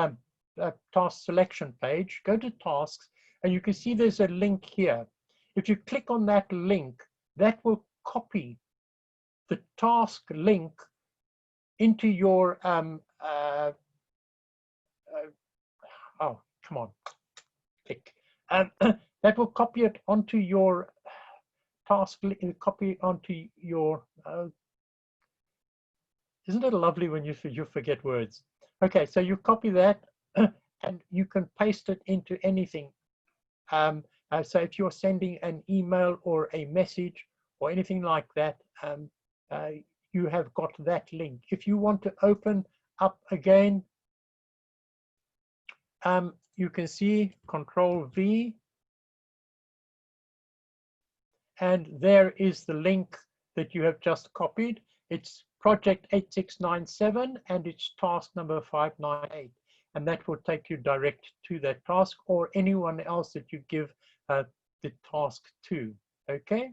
task selection page, go to tasks, and you can see there's a link here. If you click on that link, that will copy the task link into your oh, come on, click. That will copy it onto your task, copy onto your, isn't it lovely when you forget words? Okay, so you copy that and you can paste it into anything. So if you're sending an email or a message or anything like that, you have got that link. If you want to open up again, you can see Control V, and there is the link that you have just copied. It's project 8697 and it's task number 598, and that will take you direct to that task or anyone else that you give the task to. Okay,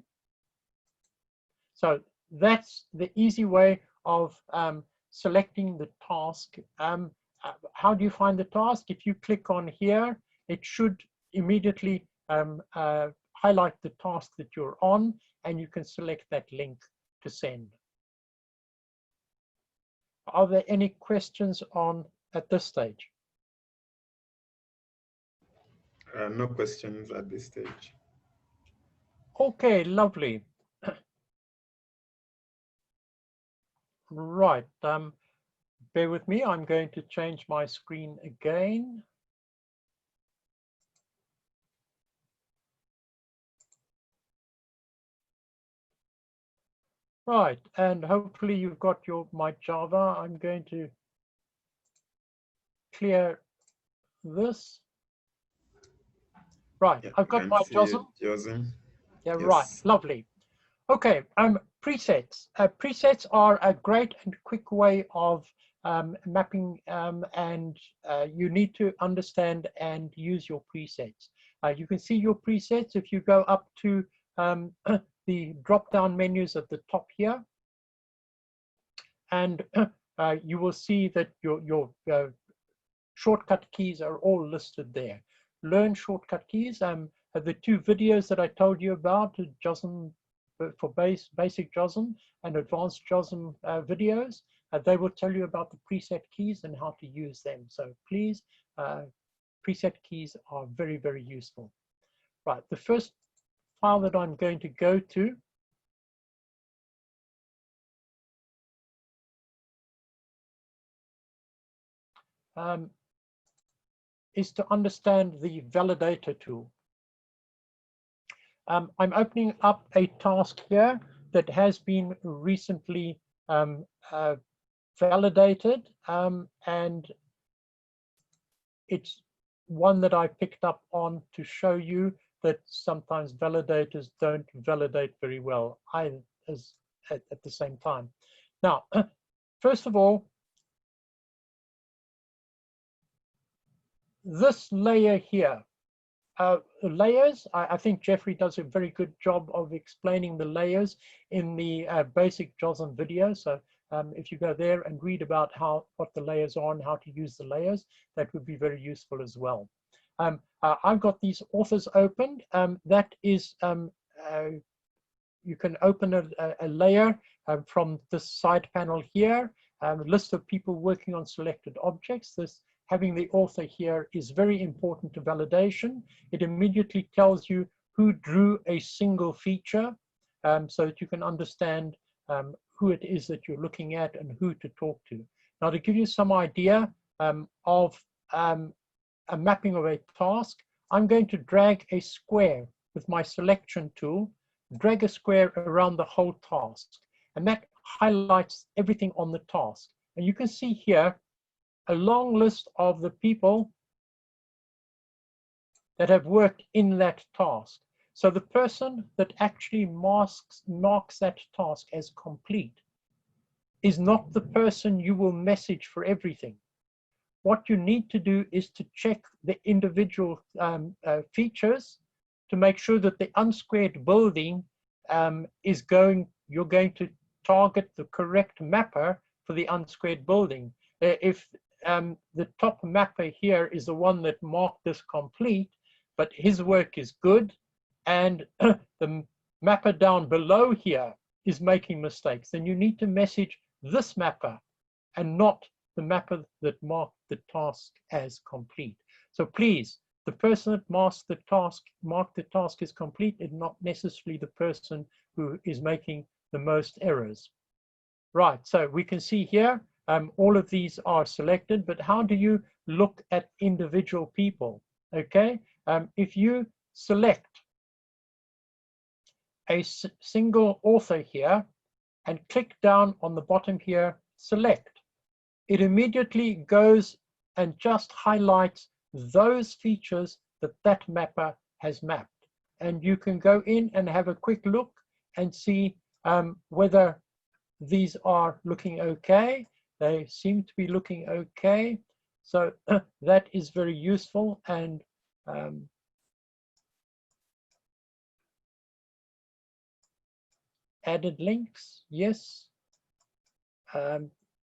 so that's the easy way of selecting the task. How do you find the task? If you click on here, it should immediately highlight the task that you're on, and you can select that link to send. Are there any questions at this stage?
No questions at this stage.
Okay, lovely. Right. Bear with me. I'm going to change my screen again. Right, and hopefully you've got my Java. I'm going to clear this. Right,
Yeah,
I've got my JOSM.
JOSM.
Yeah,
Yes.
right, lovely. Okay, presets. Presets are a great and quick way of mapping, and you need to understand and use your presets. You can see your presets if you go up to the drop-down menus at the top here, and you will see that your shortcut keys are all listed there. Learn shortcut keys. The two videos that I told you about, JOSM for basic JOSM and advanced JOSM videos, they will tell you about the preset keys and how to use them. So please, preset keys are very, very useful. Right, the first file that I'm going to go to is to understand the validator tool. I'm opening up a task here that has been recently validated, and it's one that I picked up on to show you that sometimes validators don't validate very well either at the same time. Now, first of all, this layer here, layers, I think Jeffrey does a very good job of explaining the layers in the basic JOSM video. So if you go there and read about what the layers are and how to use the layers, that would be very useful as well. I've got these authors opened. That is, you can open a layer from this side panel here, a list of people working on selected objects. Having the author here is very important to validation. It immediately tells you who drew a single feature, so that you can understand who it is that you're looking at and who to talk to. Now, to give you some idea of a mapping of a task, I'm going to drag a square with my selection tool, drag a square around the whole task, and that highlights everything on the task. And you can see here a long list of the people that have worked in that task. So the person that actually marks that task as complete is not the person you will message for everything. What you need to do is to check the individual features to make sure that the unsquared building you're going to target the correct mapper for the unsquared building. If the top mapper here is the one that marked this complete, but his work is good, and the mapper down below here is making mistakes, then you need to message this mapper and not the mapper that marked the task as complete. So please, the person that marked the task as complete is not necessarily the person who is making the most errors. Right, so we can see here all of these are selected, but how do you look at individual people. Okay, if you select a single author here and click down on the bottom here, select, it immediately goes and just highlights those features that that mapper has mapped. And you can go in and have a quick look and see whether these are looking okay. They seem to be looking okay. So that is very useful. And added links, yes.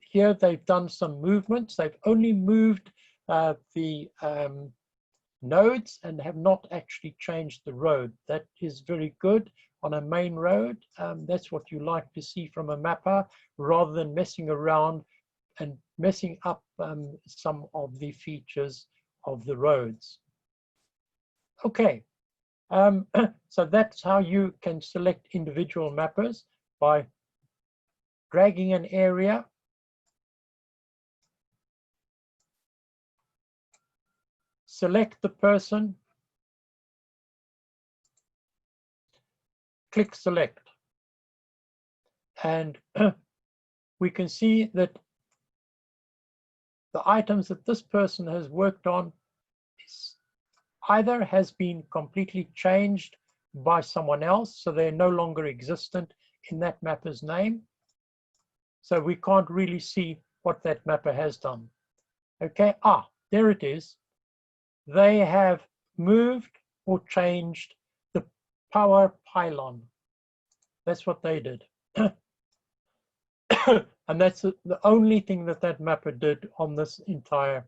Here they've done some movements. They've only moved the nodes and have not actually changed the road. That is very good on a main road. That's what you like to see from a mapper, rather than messing around and messing up some of the features of the roads. Okay, so that's how you can select individual mappers, by dragging an area, select the person, click select, and we can see that the items that this person has worked on either has been completely changed by someone else, so they're no longer existent in that mapper's name. So we can't really see what that mapper has done. Okay, there it is. They have moved or changed the power pylon. That's what they did. And that's the only thing that that mapper did on this entire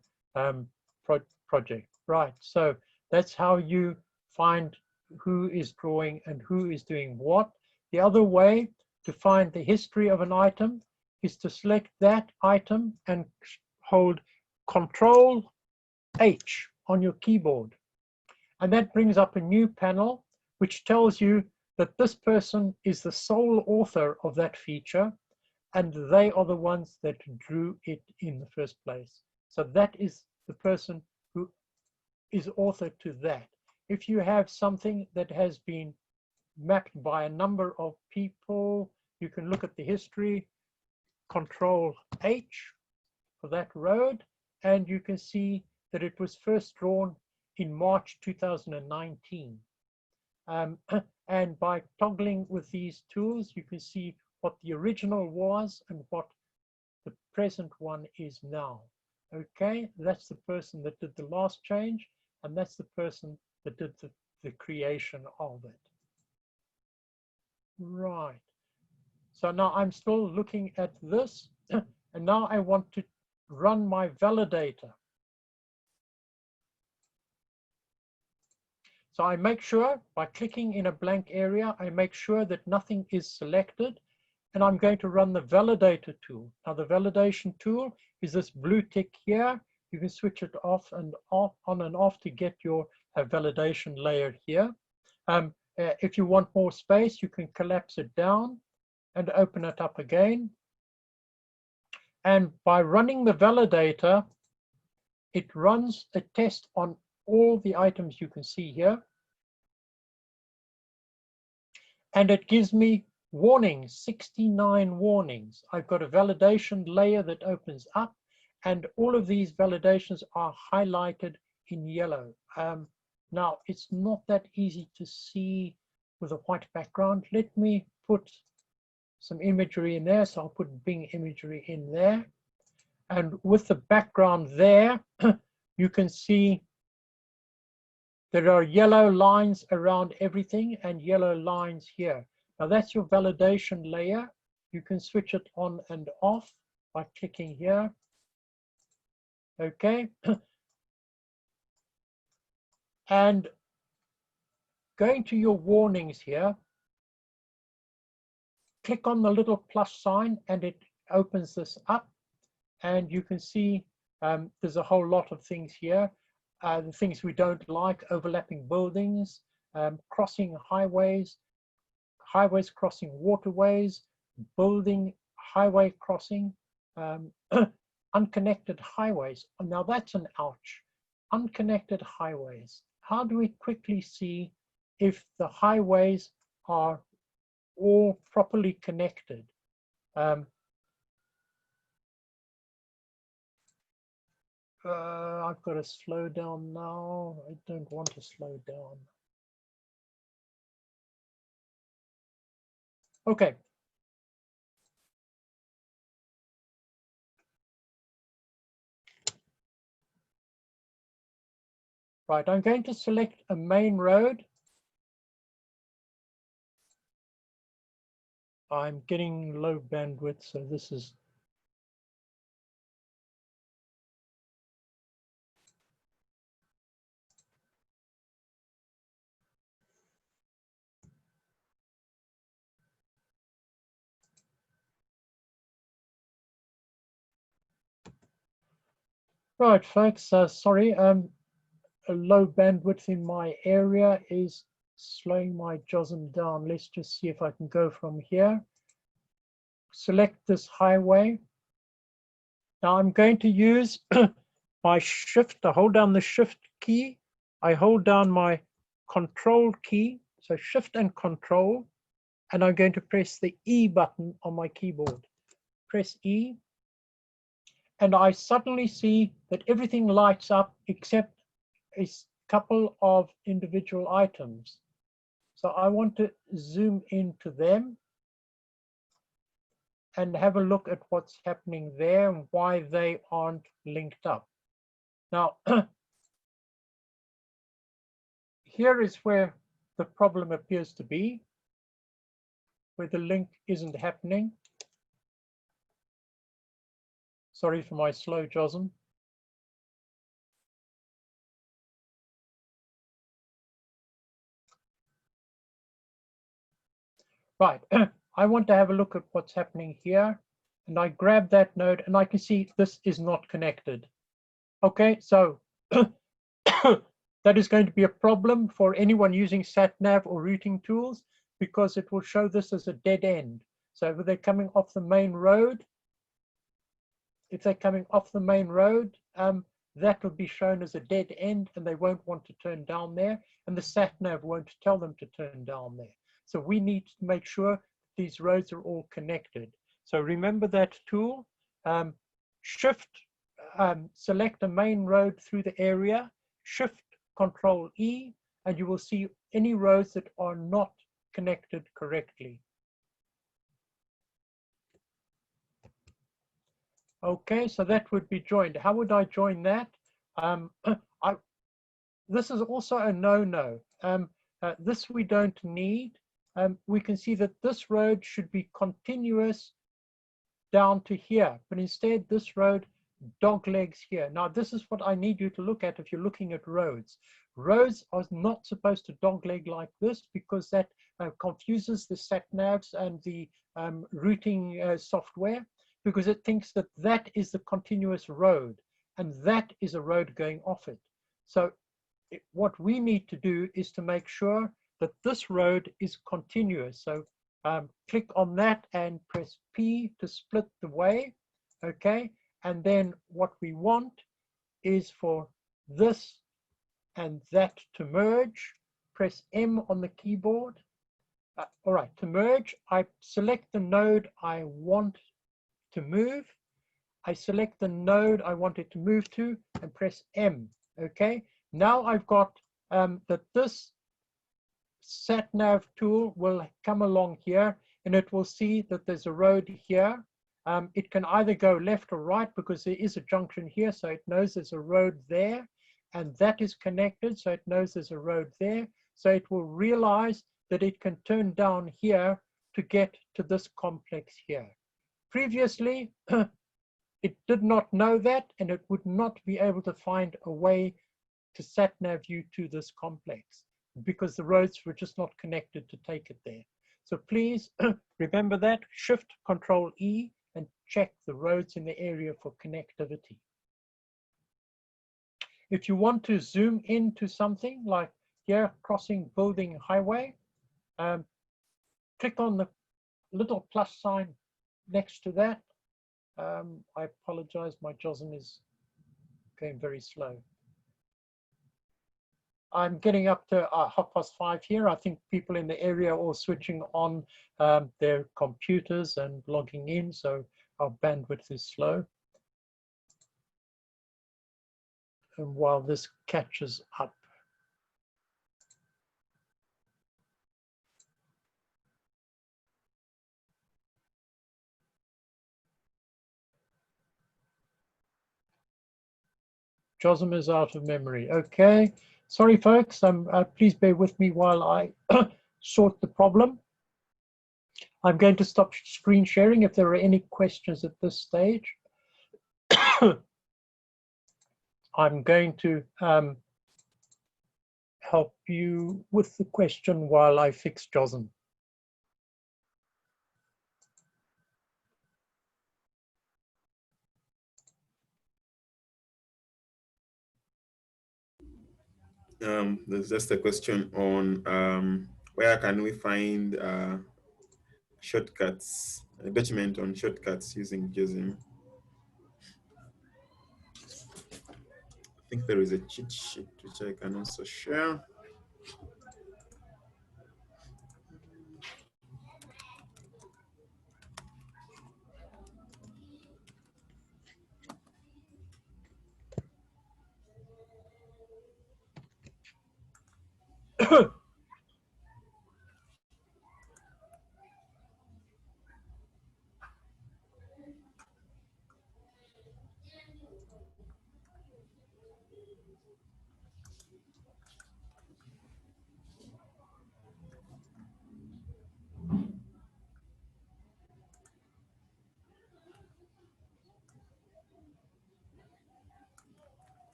project. Right, so that's how you find who is drawing and who is doing what. The other way to find the history of an item is to select that item and hold Control H on your keyboard. And that brings up a new panel which tells you that this person is the sole author of that feature, and they are the ones that drew it in the first place. So that is the person who is author to that. If you have something that has been mapped by a number of people, you can look at the history, Control H for that road, and you can see that it was first drawn in March 2019. And by toggling with these tools, you can see what the original was and what the present one is now. Okay, that's the person that did the last change, and that's the person that did the creation of it. Right. So now I'm still looking at this, and now I want to run my validator. So I make sure, by clicking in a blank area, I make sure that nothing is selected, and I'm going to run the validator tool. Now the validation tool is this blue tick here. You can switch it off and on and off to get your validation layer here. If you want more space, you can collapse it down and open it up again. And by running the validator, it runs a test on all the items you can see here. And it gives me warnings, 69 warnings. I've got a validation layer that opens up, and all of these validations are highlighted in yellow. Now, it's not that easy to see with a white background. Let me put some imagery in there. So I'll put Bing imagery in there. And with the background there, you can see there are yellow lines around everything and yellow lines here. Now that's your validation layer. You can switch it on and off by clicking here. Okay. And going to your warnings here, click on the little plus sign and it opens this up. And you can see there's a whole lot of things here. The things we don't like: overlapping buildings, crossing highways, highways crossing waterways, building highway crossing, unconnected highways. Now that's an ouch. Unconnected highways. How do we quickly see if the highways are all properly connected? I've got to slow down now. I don't want to slow down. Okay. Right, I'm going to select a main road. I'm getting low bandwidth, so this is. Right, folks, sorry, a low bandwidth in my area is slowing my JOSM down. Let's just see if I can go from here. Select this highway. Now I'm going to use my shift. I hold down the shift key. I hold down my control key, so shift and control, and I'm going to press the E button on my keyboard. Press E, and I suddenly see that everything lights up except a couple of individual items. So I want to zoom into them and have a look at what's happening there and why they aren't linked up. Now, here is where the problem appears to be, where the link isn't happening. Sorry for my slow JOSM. Right, I want to have a look at what's happening here. And I grab that node and I can see this is not connected. Okay, so that is going to be a problem for anyone using SatNav or routing tools, because it will show this as a dead end. So if they're coming off the main road, that will be shown as a dead end and they won't want to turn down there, and the SatNav won't tell them to turn down there. So we need to make sure these roads are all connected. So remember that tool, shift, select a main road through the area, shift control E, and you will see any roads that are not connected correctly. Okay, so that would be joined. How would I join that? This is also a no-no. This we don't need. We can see that this road should be continuous down to here, but instead this road doglegs here. Now this is what I need you to look at if you're looking at roads. Roads are not supposed to dogleg like this, because that confuses the sat-navs and the routing software, because it thinks that that is the continuous road and that is a road going off it. So what we need to do is to make sure that this road is continuous. So click on that and press P to split the way, okay? And then what we want is for this and that to merge. Press M on the keyboard. All right, to merge, I select the node I want to move. I select the node I want it to move to and press M, okay? Now I've got that this SatNav tool will come along here and it will see that there's a road here. It can either go left or right because there is a junction here, so it knows there's a road there, and that is connected, so it knows there's a road there. So it will realize that it can turn down here to get to this complex here. Previously, it did not know that, and it would not be able to find a way to SatNav you to this complex because the roads were just not connected to take it there. So please remember that, Shift Control E, and check the roads in the area for connectivity. If you want to zoom into something like here, crossing building highway, click on the little plus sign next to that I apologize, my JOSM is going very slow. I'm getting up to 5:30 here. I think people in the area are all switching on their computers and logging in, so our bandwidth is slow. And while this catches up, JOSM is out of memory. Okay, sorry folks, please bear with me while I sort the problem. I'm going to stop screen sharing if there are any questions at this stage. I'm going to help you with the question while I fix JOSM.
There's just a question on where can we find shortcuts, a document on shortcuts using JOSM. I think there is a cheat sheet which I can also share.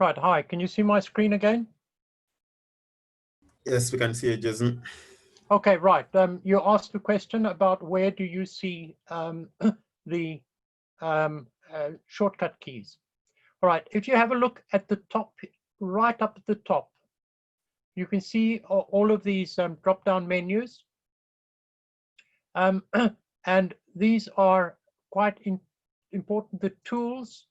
Right, hi, can you see my screen again?
Yes, we can see it, JOSM.
Okay, right. You asked a question about where do you see the shortcut keys. All right, if you have a look at the top, right up at the top, you can see all of these drop-down menus. And these are quite important. The tools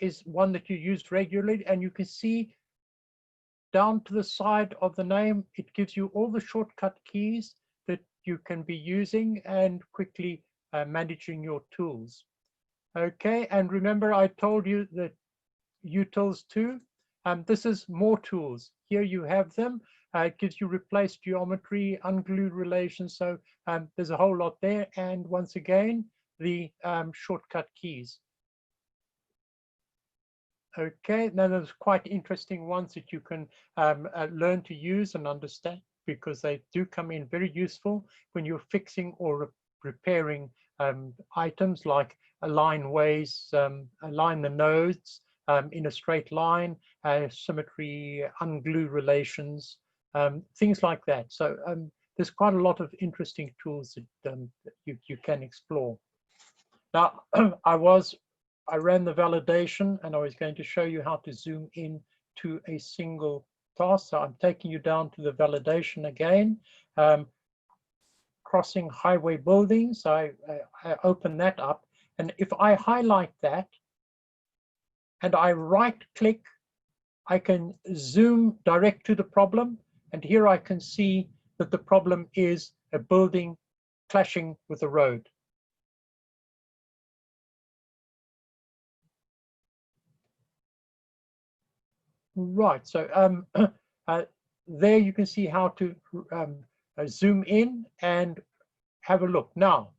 is one that you use regularly, and you can see down to the side of the name, it gives you all the shortcut keys that you can be using and quickly managing your tools. Okay, and remember I told you that utils too. This is more tools. Here you have them. It gives you replace geometry, unglued relations. So there's a whole lot there. And once again, the shortcut keys. Okay, now there's quite interesting ones that you can learn to use and understand, because they do come in very useful when you're fixing or repairing items, like align ways, align the nodes in a straight line, symmetry, unglue relations, things like that. So there's quite a lot of interesting tools that you can explore. Now, I ran the validation, and I was going to show you how to zoom in to a single task. So I'm taking you down to the validation again. Crossing highway buildings, I open that up. And if I highlight that and I right click, I can zoom direct to the problem. And here I can see that the problem is a building clashing with a road. Right, so there you can see how to zoom in and have a look. Now,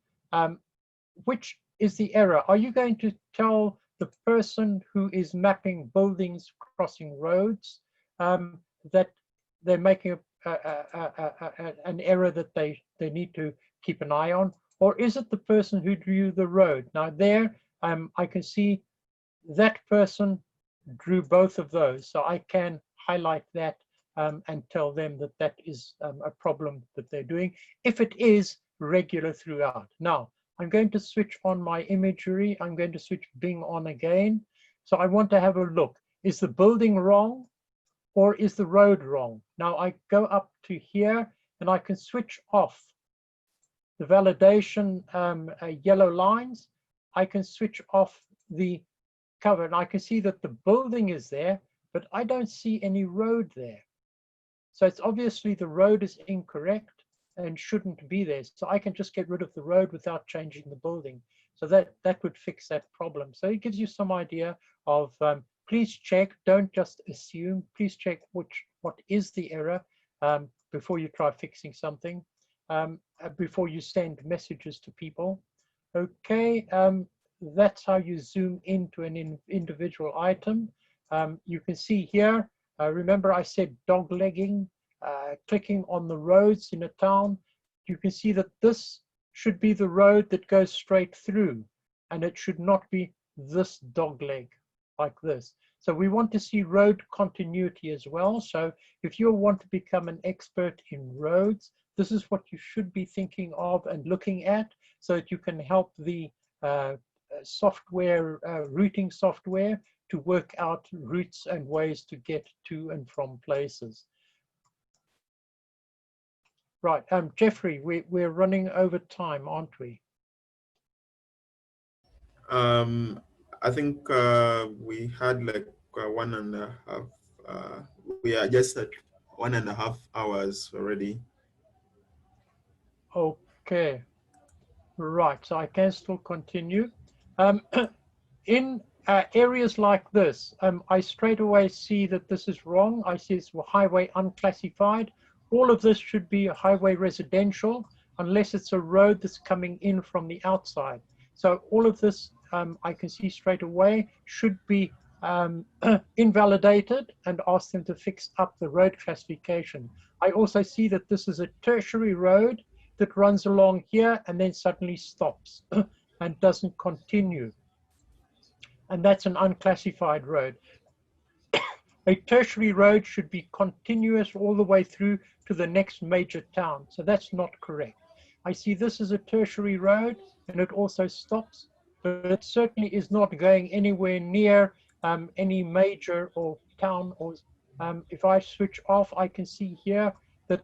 which is the error? Are you going to tell the person who is mapping buildings crossing roads that they're making an error that they need to keep an eye on? Or is it the person who drew the road? Now there, I can see that person drew both of those, so I can highlight that and tell them that that is a problem that they're doing, if it is regular throughout. Now, I'm going to switch on my imagery. I'm going to switch Bing on again. So I want to have a look. Is the building wrong or is the road wrong? Now I go up to here and I can switch off the validation yellow lines. I can switch off the cover, and I can see that the building is there, but I don't see any road there. So it's obviously the road is incorrect and shouldn't be there. So I can just get rid of the road without changing the building. So that would fix that problem. So it gives you some idea of, please check, don't just assume, please check what is the error before you try fixing something, before you send messages to people. Okay. That's how you zoom into an individual item. You can see here, remember I said dog legging, clicking on the roads in a town. You can see that this should be the road that goes straight through, and it should not be this dog leg like this. So we want to see road continuity as well. So if you want to become an expert in roads, this is what you should be thinking of and looking at, so that you can help the software, routing software, to work out routes and ways to get to and from places. Right, Jeffrey, we're running over time, aren't we?
I think we had like 1.5. We are just at 1.5 hours already.
Okay, right, so I can still continue. In areas like this, I straight away see that this is wrong. I see it's highway unclassified. All of this should be a highway residential, unless it's a road that's coming in from the outside. So all of this, I can see straight away, should be invalidated and ask them to fix up the road classification. I also see that this is a tertiary road that runs along here and then suddenly stops and doesn't continue. And that's an unclassified road. A tertiary road should be continuous all the way through to the next major town. So that's not correct. I see this as a tertiary road and it also stops, but it certainly is not going anywhere near any major or town. Or if I switch off, I can see here that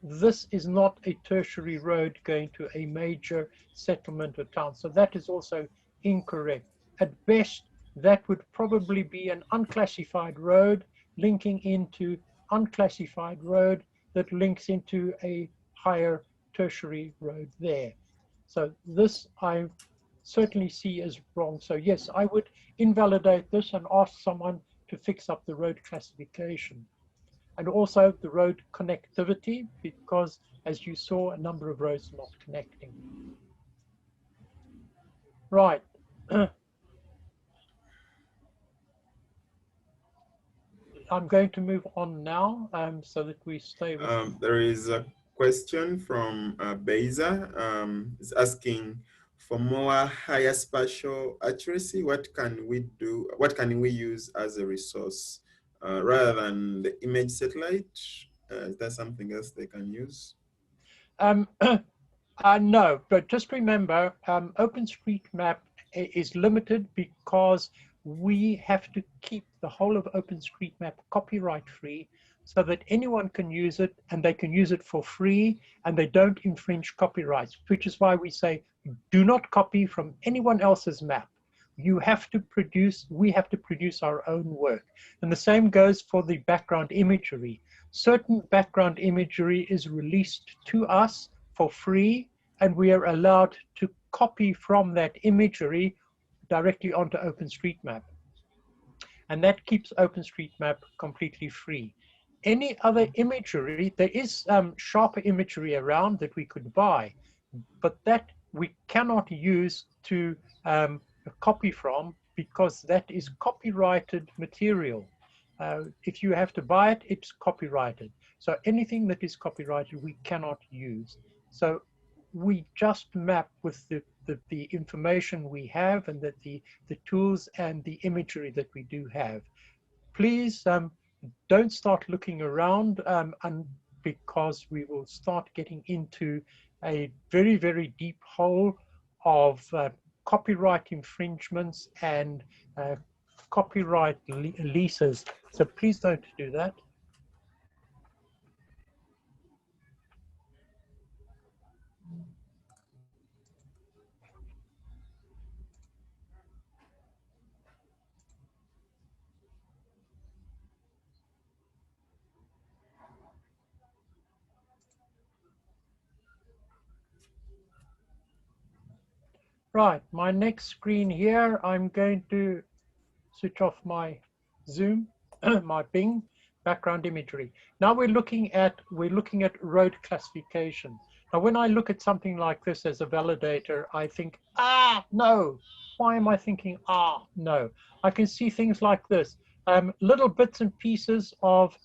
this is not a tertiary road going to a major settlement or town. So that is also incorrect. At best, that would probably be an unclassified road linking into unclassified road that links into a higher tertiary road there. So this I certainly see as wrong. So yes, I would invalidate this and ask someone to fix up the road classification. And also the road connectivity, because as you saw, a number of roads not connecting. Right. I'm going to move on now so that we stay with...
There is a question from Beza. It's asking for more higher spatial accuracy. What can we do? What can we use as a resource rather than the image satellite? Is that something else they can use?
No, but just remember, OpenStreetMap is limited because we have to keep the whole of OpenStreetMap copyright free so that anyone can use it and they can use it for free and they don't infringe copyrights, which is why we say, do not copy from anyone else's map. You have to produce, we have to produce our own work. And the same goes for the background imagery. Certain background imagery is released to us for free, and we are allowed to copy from that imagery directly onto OpenStreetMap. And that keeps OpenStreetMap completely free. Any other imagery, there is sharper imagery around that we could buy, but that we cannot use to copy from because that is copyrighted material. If you have to buy it, it's copyrighted. So anything that is copyrighted, we cannot use. So we just map with the information we have and that the tools and the imagery that we do have. Please don't start looking around and because we will start getting into a very, very deep hole of copyright infringements and copyright leases. So please don't do that. Right, my next screen here, I'm going to switch off my Zoom, my Bing background imagery. Now we're looking at road classification. Now, when I look at something like this as a validator, I think, no. Why am I thinking, no? I can see things like this, little bits and pieces of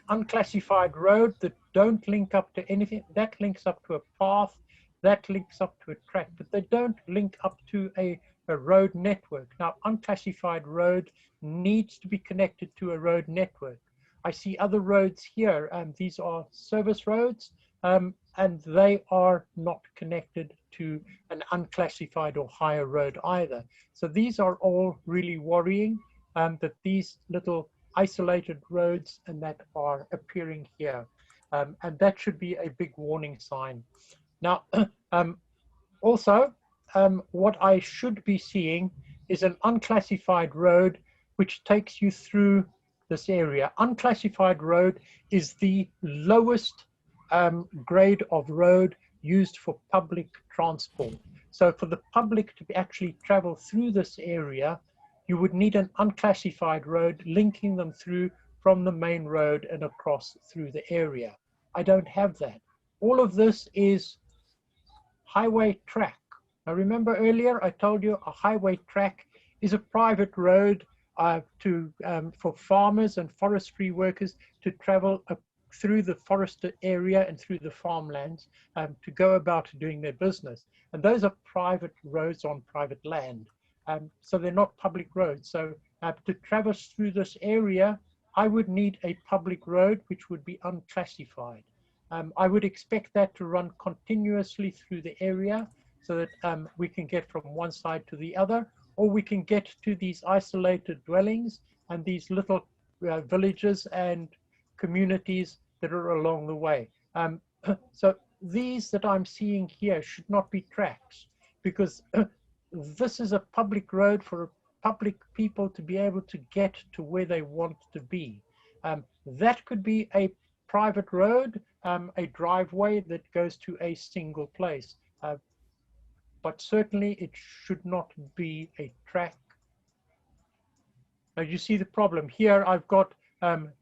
unclassified road that don't link up to anything. That links up to a path, that links up to a track, but they don't link up to a road network. Now, unclassified road needs to be connected to a road network. I see other roads here, and these are service roads, and they are not connected to an unclassified or higher road either. So these are all really worrying, that these little isolated roads and that are appearing here. And that should be a big warning sign. Now, also, what I should be seeing is an unclassified road which takes you through this area. Unclassified road is the lowest grade of road used for public transport. So for the public to actually travel through this area, you would need an unclassified road linking them through from the main road and across through the area. I don't have that. All of this is highway track. Now remember earlier I told you a highway track is a private road for farmers and forestry workers to travel through the forested area and through the farmlands to go about doing their business. And those are private roads on private land. So they're not public roads. So to traverse through this area, I would need a public road which would be unclassified. I would expect that to run continuously through the area so that we can get from one side to the other, or we can get to these isolated dwellings and these little villages and communities that are along the way. So these that I'm seeing here should not be tracks, because this is a public road for public people to be able to get to where they want to be. That could be a private road, a driveway that goes to a single place. But certainly it should not be a track. Now you see the problem here. I've got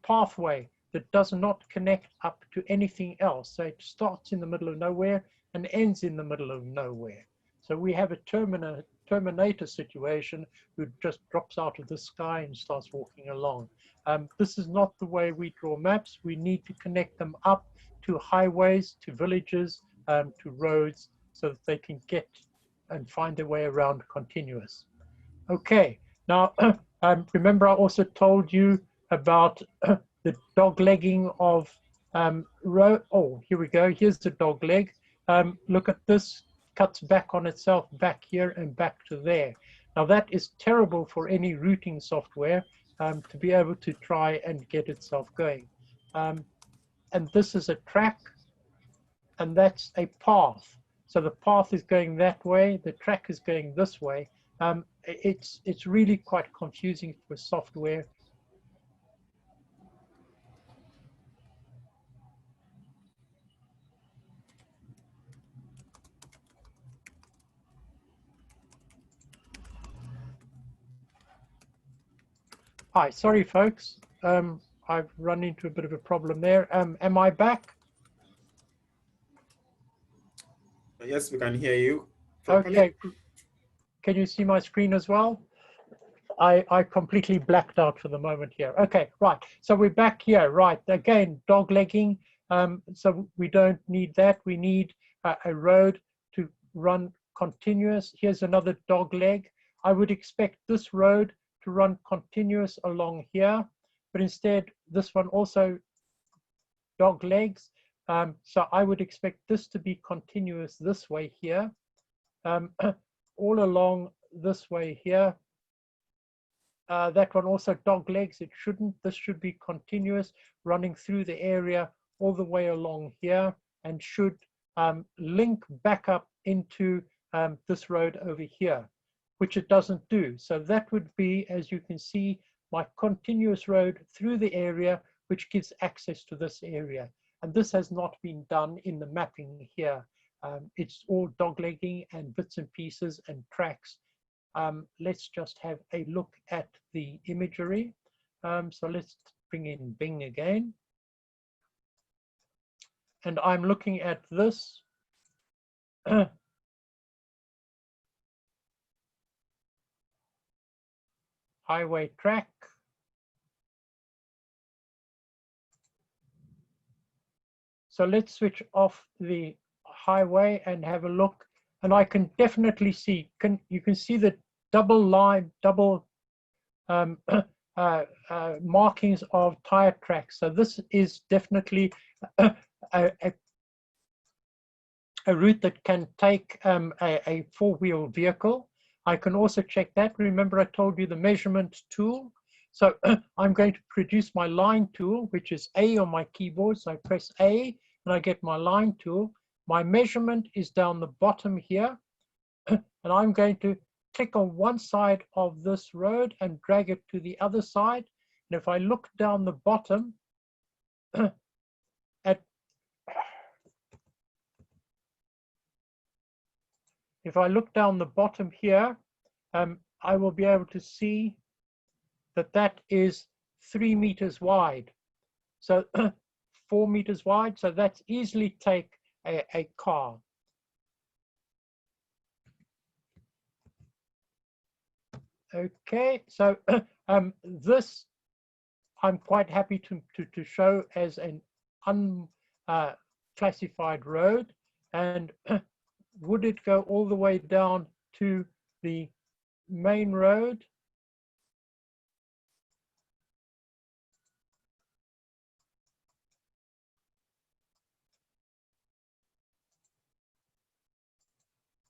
pathway that does not connect up to anything else. So it starts in the middle of nowhere and ends in the middle of nowhere. So we have a terminator situation who just drops out of the sky and starts walking along. This is not the way we draw maps. We need to connect them up to highways, to villages, to roads, so that they can get and find their way around continuous. Okay, now remember I also told you about the dog legging of road. Oh, here we go. Here's the dog leg. Look at this, cuts back on itself, back here and back to there. Now that is terrible for any routing software to be able to try and get itself going. And this is a track, and that's a path. So the path is going that way, the track is going this way. It's really quite confusing for software. Hi, sorry folks, I've run into a bit of a problem there. Am I back?
Yes, we can hear you properly.
Okay, can you see my screen as well? I completely blacked out for the moment here. Okay, right, so we're back here, right, again, dog legging. So we don't need that. We need a road to run continuous. Here's another dog leg. I would expect this road to run continuous along here, but instead this one also dog legs. So I would expect this to be continuous this way here, all along this way here. That one also dog legs. It shouldn't. This should be continuous, running through the area all the way along here, and should link back up into this road over here, which it doesn't do. So that would be, as you can see, my continuous road through the area, which gives access to this area. And this has not been done in the mapping here. It's all doglegging and bits and pieces and tracks. Let's just have a look at the imagery. So let's bring in Bing again. And I'm looking at this. Highway track. So let's switch off the highway and have a look. And I can definitely see, you can see the double line, double markings of tire tracks. So this is definitely a route that can take a four-wheel vehicle. I can also check that. Remember I told you the measurement tool. So I'm going to produce my line tool, which is A on my keyboard. So I press A and I get my line tool. My measurement is down the bottom here. And I'm going to click on one side of this road and drag it to the other side. And if I look down the bottom if I look down the bottom here, I will be able to see that that is 3 meters wide. So 4 meters wide. So that's easily take a car. Okay, so this I'm quite happy to show as an unclassified road. And would it go all the way down to the main road?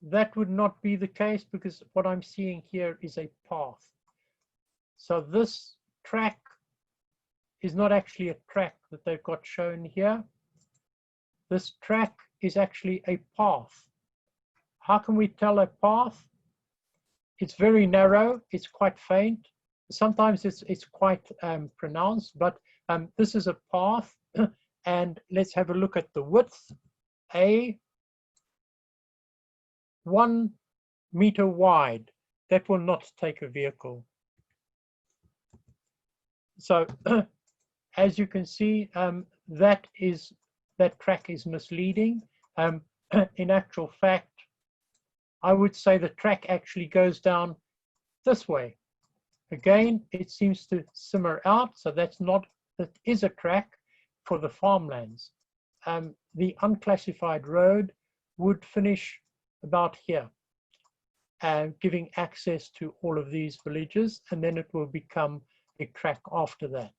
That would not be the case, because what I'm seeing here is a path. So this track is not actually a track that they've got shown here. This track is actually a path. How can we tell a path? It's very narrow, it's quite faint. Sometimes it's quite pronounced, but this is a path. And let's have a look at the width. 1 meter wide. That will not take a vehicle. So as you can see, that track is misleading. In actual fact, I would say the track actually goes down this way. Again, it seems to simmer out, so that is a track for the farmlands. The unclassified road would finish about here, giving access to all of these villages, and then it will become a track after that.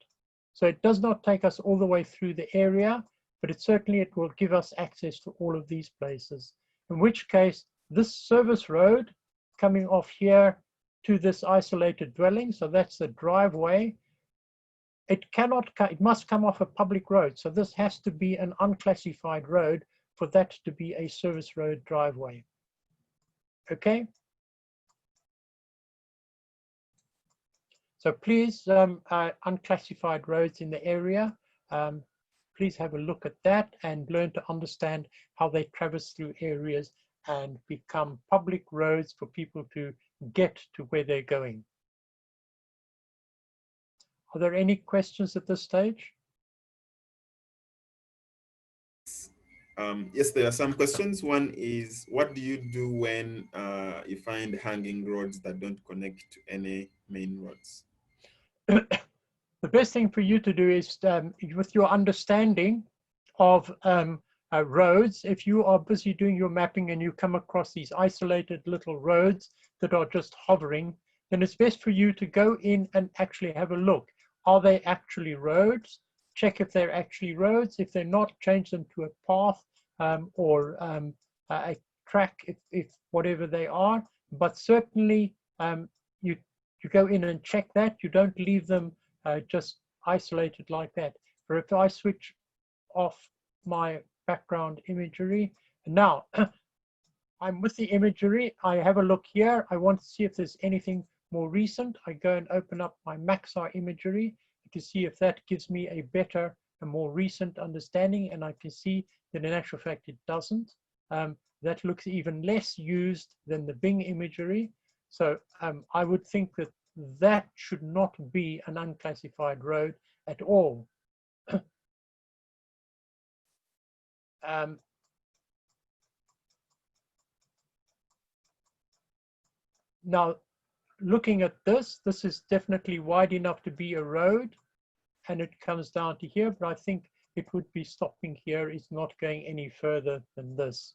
So it does not take us all the way through the area, but it will give us access to all of these places, in which case this service road coming off here to this isolated dwelling, so that's the driveway, it must come off a public road. So this has to be an unclassified road for that to be a service road driveway. Okay? So please, unclassified roads in the area, please have a look at that and learn to understand how they traverse through areas and become public roads for people to get to where they're going. Are there any questions at this stage?
Yes, there are some questions. One is, what do you do when you find hanging roads that don't connect to any main roads?
The best thing for you to do is, with your understanding of roads, if you are busy doing your mapping and you come across these isolated little roads that are just hovering, then it's best for you to go in and actually have a look. Are they actually roads? Check if they're actually roads. If they're not, change them to a path or a track, if whatever they are. But certainly you go in and check that. You don't leave them just isolated like that. But if I switch off my background imagery, now I'm with the imagery, I have a look here. I want to see if there's anything more recent. I go and open up my Maxar imagery to see if that gives me a better and more recent understanding, and I can see that in actual fact it doesn't. That looks even less used than the Bing imagery. So I would think that that should not be an unclassified road at all. Now, looking at this is definitely wide enough to be a road, and it comes down to here, but I think it would be stopping here. It's not going any further than this.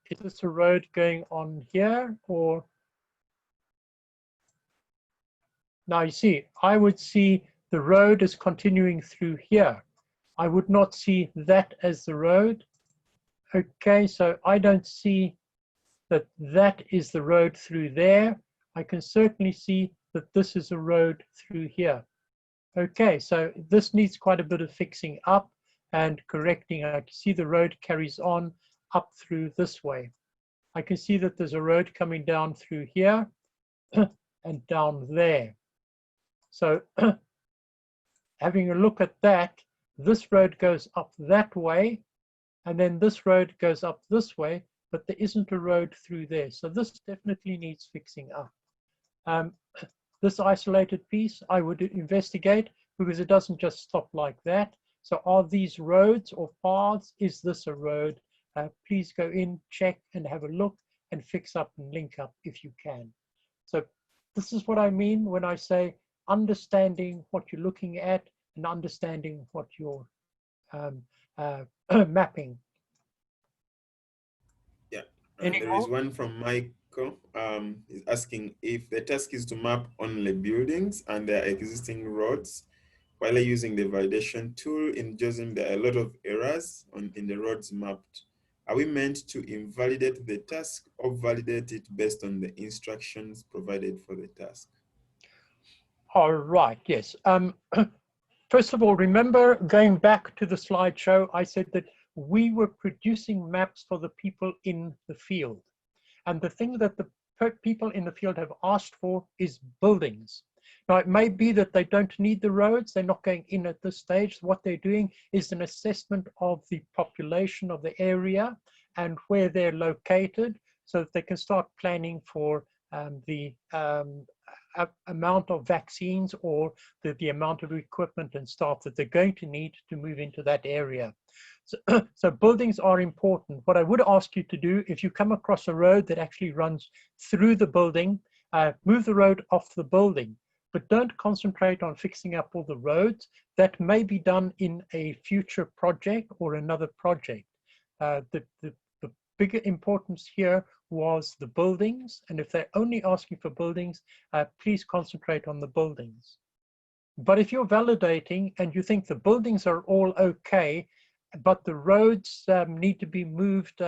Is this a road going on here, or? Now you see, I would see the road is continuing through here. I would not see that as the road. Okay, so I don't see that that is the road through there. I can certainly see that this is a road through here. Okay, so this needs quite a bit of fixing up and correcting. I can see the road carries on up through this way. I can see that there's a road coming down through here and down there. So having a look at that, this road goes up that way, and then this road goes up this way, but there isn't a road through there. So this definitely needs fixing up. This isolated piece I would investigate, because it doesn't just stop like that. So are these roads or paths? Is this a road? Please go in, check and have a look and fix up and link up if you can. So this is what I mean when I say understanding what you're looking at and understanding what you're mapping.
Yeah, there is one from Michael. Is asking if the task is to map only buildings and their existing roads. While using the validation tool in JOSM, there are a lot of errors in the roads mapped. Are we meant to invalidate the task or validate it based on the instructions provided for the task?
All right, yes. First of all, remember going back to the slideshow, I said that we were producing maps for the people in the field. And the thing that the people in the field have asked for is buildings. Now, it may be that they don't need the roads. They're not going in at this stage. What they're doing is an assessment of the population of the area and where they're located so that they can start planning for the amount of vaccines or the amount of equipment and staff that they're going to need to move into that area. So buildings are important. What I would ask you to do, if you come across a road that actually runs through the building, move the road off the building, but don't concentrate on fixing up all the roads. That may be done in a future project or another project. The bigger importance here was the buildings, and if they're only asking for buildings, please concentrate on the buildings. But if you're validating and you think the buildings are all okay, but the roads need to be moved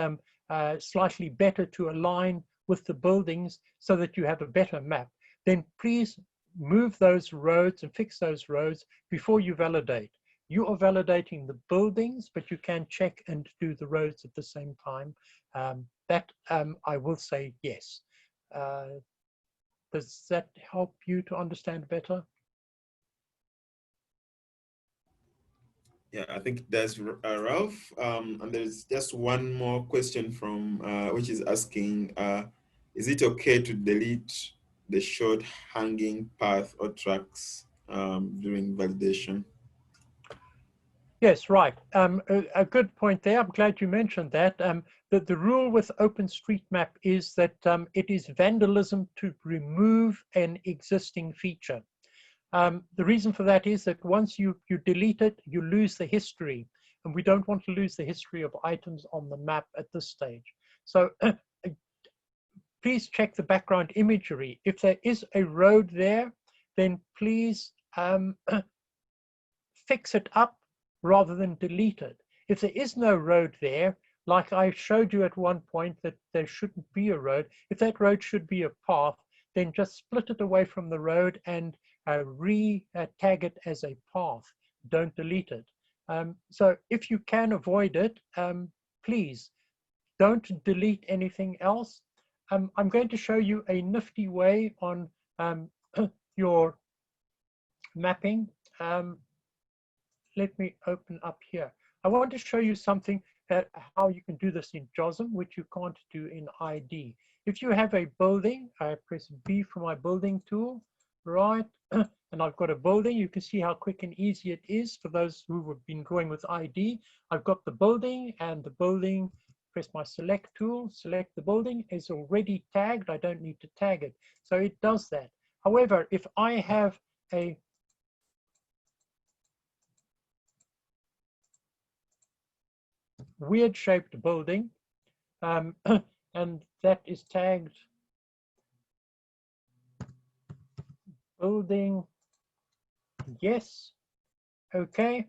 slightly better to align with the buildings so that you have a better map, then please move those roads and fix those roads before you validate. You are validating the buildings, but you can check and do the roads at the same time. I will say yes. Does that help you to understand better?
Yeah, I think that's Ralph. And there's just one more question from, which is asking, is it okay to delete the short hanging path or tracks during validation?
Yes, right. A good point there. I'm glad you mentioned that. The rule with OpenStreetMap is that it is vandalism to remove an existing feature. The reason for that is that once you delete it, you lose the history. And we don't want to lose the history of items on the map at this stage. So please check the background imagery. If there is a road there, then please fix it up rather than delete it. If there is no road there, like I showed you at one point that there shouldn't be a road, if that road should be a path, then just split it away from the road and re-tag it as a path. Don't delete it. So if you can avoid it, please don't delete anything else. I'm going to show you a nifty way on your mapping. Let me open up here. I want to show you something how you can do this in JOSM, which you can't do in ID. If you have a building, I press B for my building tool, right? And I've got a building. You can see how quick and easy it is for those who have been drawing with ID. I've got the building, and the building, press my select tool, select the building, is already tagged. I don't need to tag it. So it does that. However, if I have a weird shaped building, and that is tagged building, yes, okay,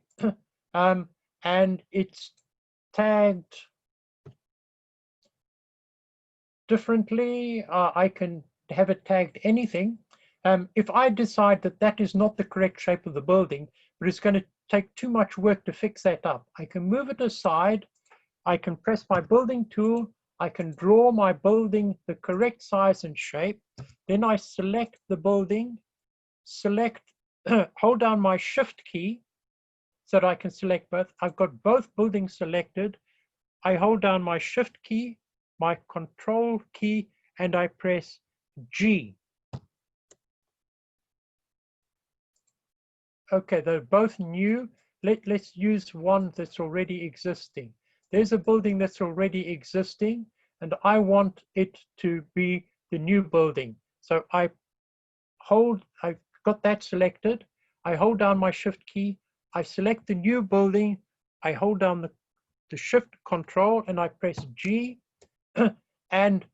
and it's tagged differently. I can have it tagged anything. If I decide that that is not the correct shape of the building, but it's going to take too much work to fix that up, I can move it aside. I can press my building tool. I can draw my building the correct size and shape. Then I select the building, hold down my shift key so that I can select both. I've got both buildings selected. I hold down my shift key, my control key, and I press G. Okay, they're both new. Let's use one that's already existing. There's a building that's already existing, and I want it to be the new building. So I've got that selected. I hold down my shift key. I select the new building. I hold down the shift control and I press G. And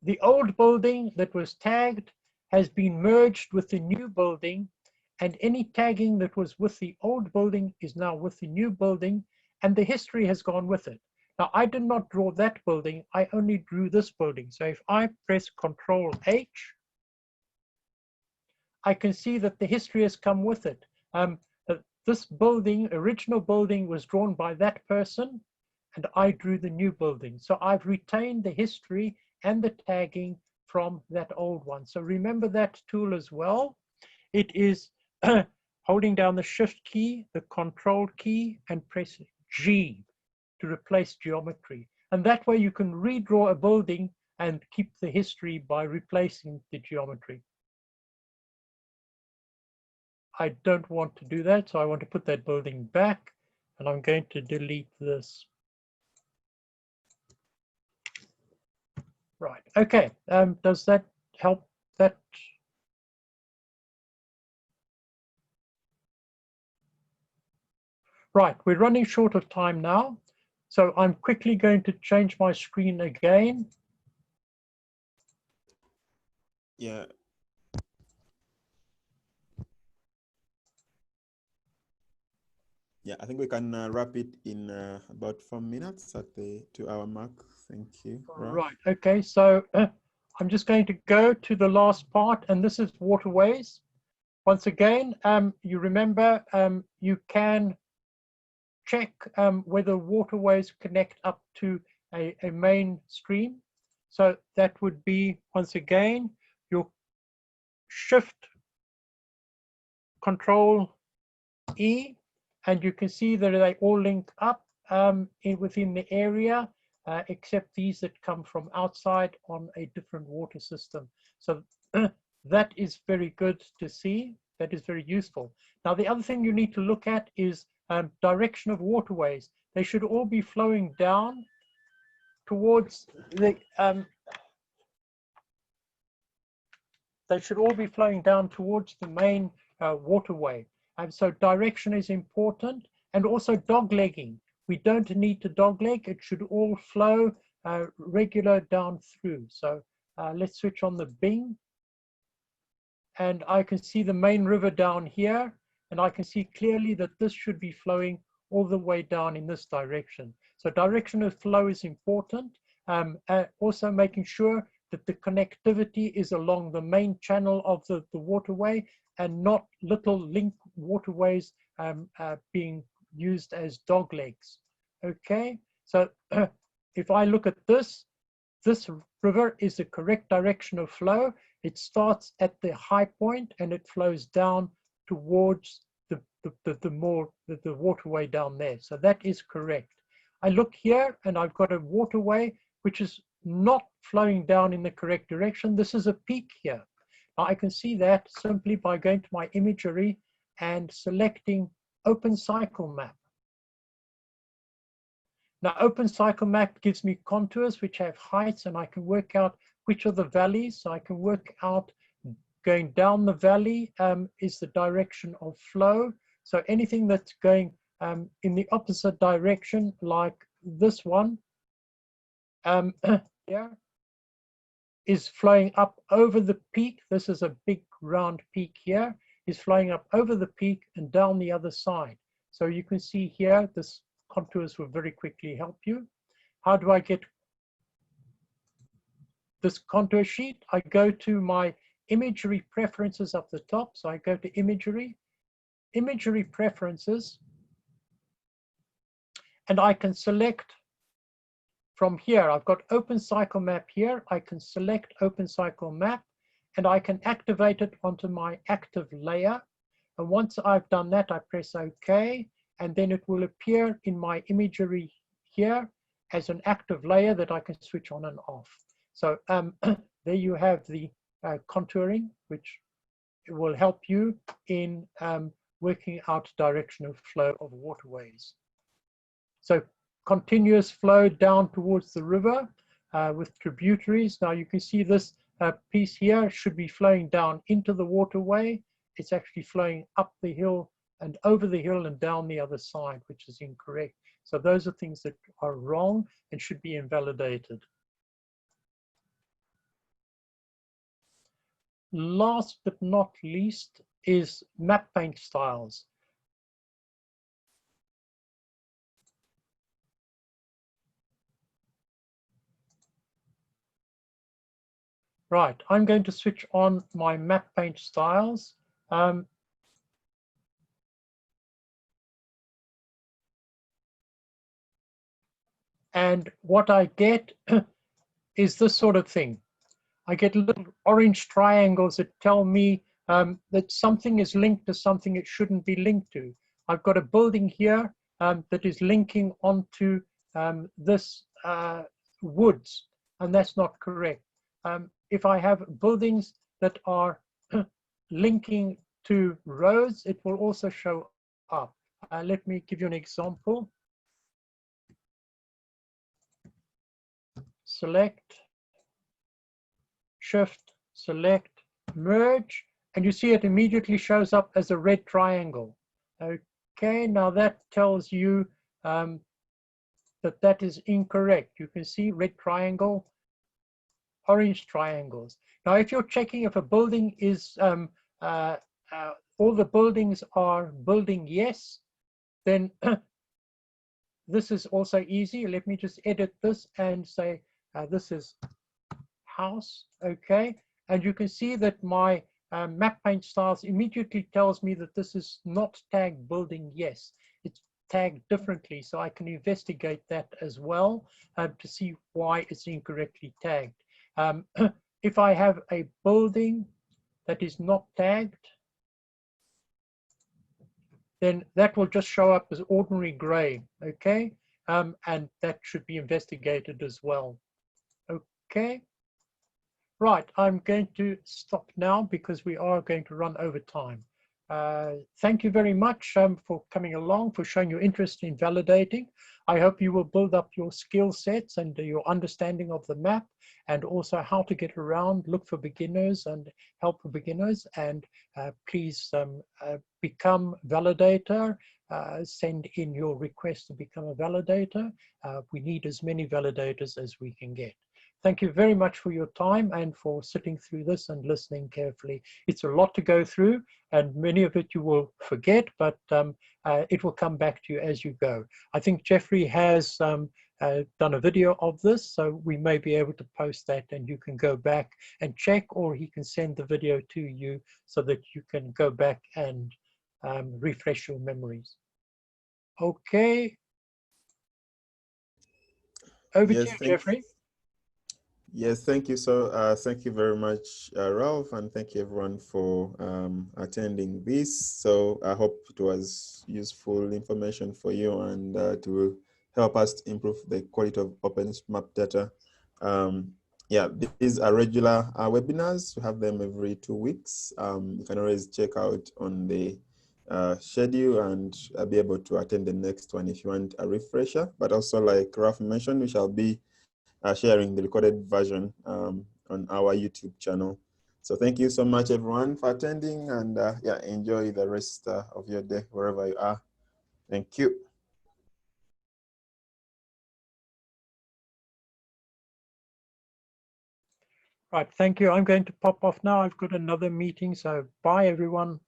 the old building that was tagged has been merged with the new building, and any tagging that was with the old building is now with the new building, and the history has gone with it. Now, I did not draw that building, I only drew this building. So if I press Control H, I can see that the history has come with it. This building, original building, was drawn by that person, and I drew the new building. So I've retained the history and the tagging from that old one. So remember that tool as well. It is holding down the Shift key, the Control key, and press G to replace geometry. And that way you can redraw a building and keep the history by replacing the geometry. I don't want to do that, so I want to put that building back, and I'm going to delete this. Right, okay, does that help? That right, we're running short of time now, so I'm quickly going to change my screen again.
Yeah. Yeah, I think we can wrap it in about 4 minutes at the 2-hour mark. Thank you.
Right, okay, so I'm just going to go to the last part, and this is waterways. Once again, you remember you can check whether waterways connect up to a main stream. So that would be, once again, your Shift Control E, and you can see that they all link up within the area, except these that come from outside on a different water system. So that is very good to see. That is very useful. Now, the other thing you need to look at is direction of waterways. They should all be flowing down towards the main waterway. And so direction is important, and also doglegging. We don't need to dogleg. It should all flow regular down through. So let's switch on the Bing. And I can see the main river down here, and I can see clearly that this should be flowing all the way down in this direction. So direction of flow is important. Also making sure that the connectivity is along the main channel of the waterway and not little link waterways being used as dog legs. Okay, so if I look at this river is the correct direction of flow. It starts at the high point and it flows down towards the waterway down there. So that is correct. I look here and I've got a waterway which is not flowing down in the correct direction. This is a peak here. Now I can see that simply by going to my imagery and selecting OpenStreetMap. Now OpenStreetMap gives me contours which have heights, and I can work out which are the valleys. So I can work out going down the valley is the direction of flow. So anything that's going in the opposite direction, like this one, here, is flowing up over the peak. This is a big round peak here, is flowing up over the peak and down the other side. So you can see here, this contours will very quickly help you. How do I get this contour sheet? I go to my imagery preferences up the top. So I go to imagery preferences, and I can select from here. I've got OpenStreetMap here. I can select OpenStreetMap and I can activate it onto my active layer. And once I've done that, I press OK, and then it will appear in my imagery here as an active layer that I can switch on and off. So there you have the contouring, which will help you in working out direction of flow of waterways. So continuous flow down towards the river with tributaries. Now you can see this piece here should be flowing down into the waterway. It's actually flowing up the hill and over the hill and down the other side, which is incorrect. So those are things that are wrong and should be invalidated. Last but not least is map paint styles. Right, I'm going to switch on my map paint styles. And what I get is this sort of thing. I get little orange triangles that tell me that something is linked to something it shouldn't be linked to. I've got a building here that is linking onto this woods, and that's not correct. If I have buildings that are linking to roads, it will also show up. Let me give you an example. Select, Shift, select, merge, and you see it immediately shows up as a red triangle. Okay, now that tells you that that is incorrect. You can see red triangle, orange triangles. Now, if you're checking if a building is, all the buildings are building yes, then this is also easy. Let me just edit this and say this is house, okay? And you can see that my map paint styles immediately tells me that this is not tagged building yes. It's tagged differently, so I can investigate that as well to see why it's incorrectly tagged. If I have a building that is not tagged, then that will just show up as ordinary gray, okay? And that should be investigated as well, okay? Right, I'm going to stop now because we are going to run over time. Thank you very much for coming along, for showing your interest in validating. I hope you will build up your skill sets and your understanding of the map, and also how to get around, look for beginners and help for beginners. And please become validator. Send in your request to become a validator. We need as many validators as we can get. Thank you very much for your time and for sitting through this and listening carefully. It's a lot to go through, and many of it you will forget, but it will come back to you as you go. I think Jeffrey has done a video of this, so we may be able to post that and you can go back and check, or he can send the video to you so that you can go back and refresh your memories. Okay. Over to you, Jeffrey.
Yes, thank you. So thank you very much, Ralph, and thank you everyone for attending this. So I hope it was useful information for you, and it will help us improve the quality of OpenStreetMap data. Yeah, these are regular webinars. We have them every 2 weeks. You can always check out on the schedule and be able to attend the next one if you want a refresher. But also, like Ralph mentioned, we shall be sharing the recorded version on our YouTube channel. So thank you so much, everyone, for attending, and yeah, enjoy the rest of your day wherever you are. Thank you.
Right, thank you. I'm going to pop off now. I've got another meeting, so bye, everyone.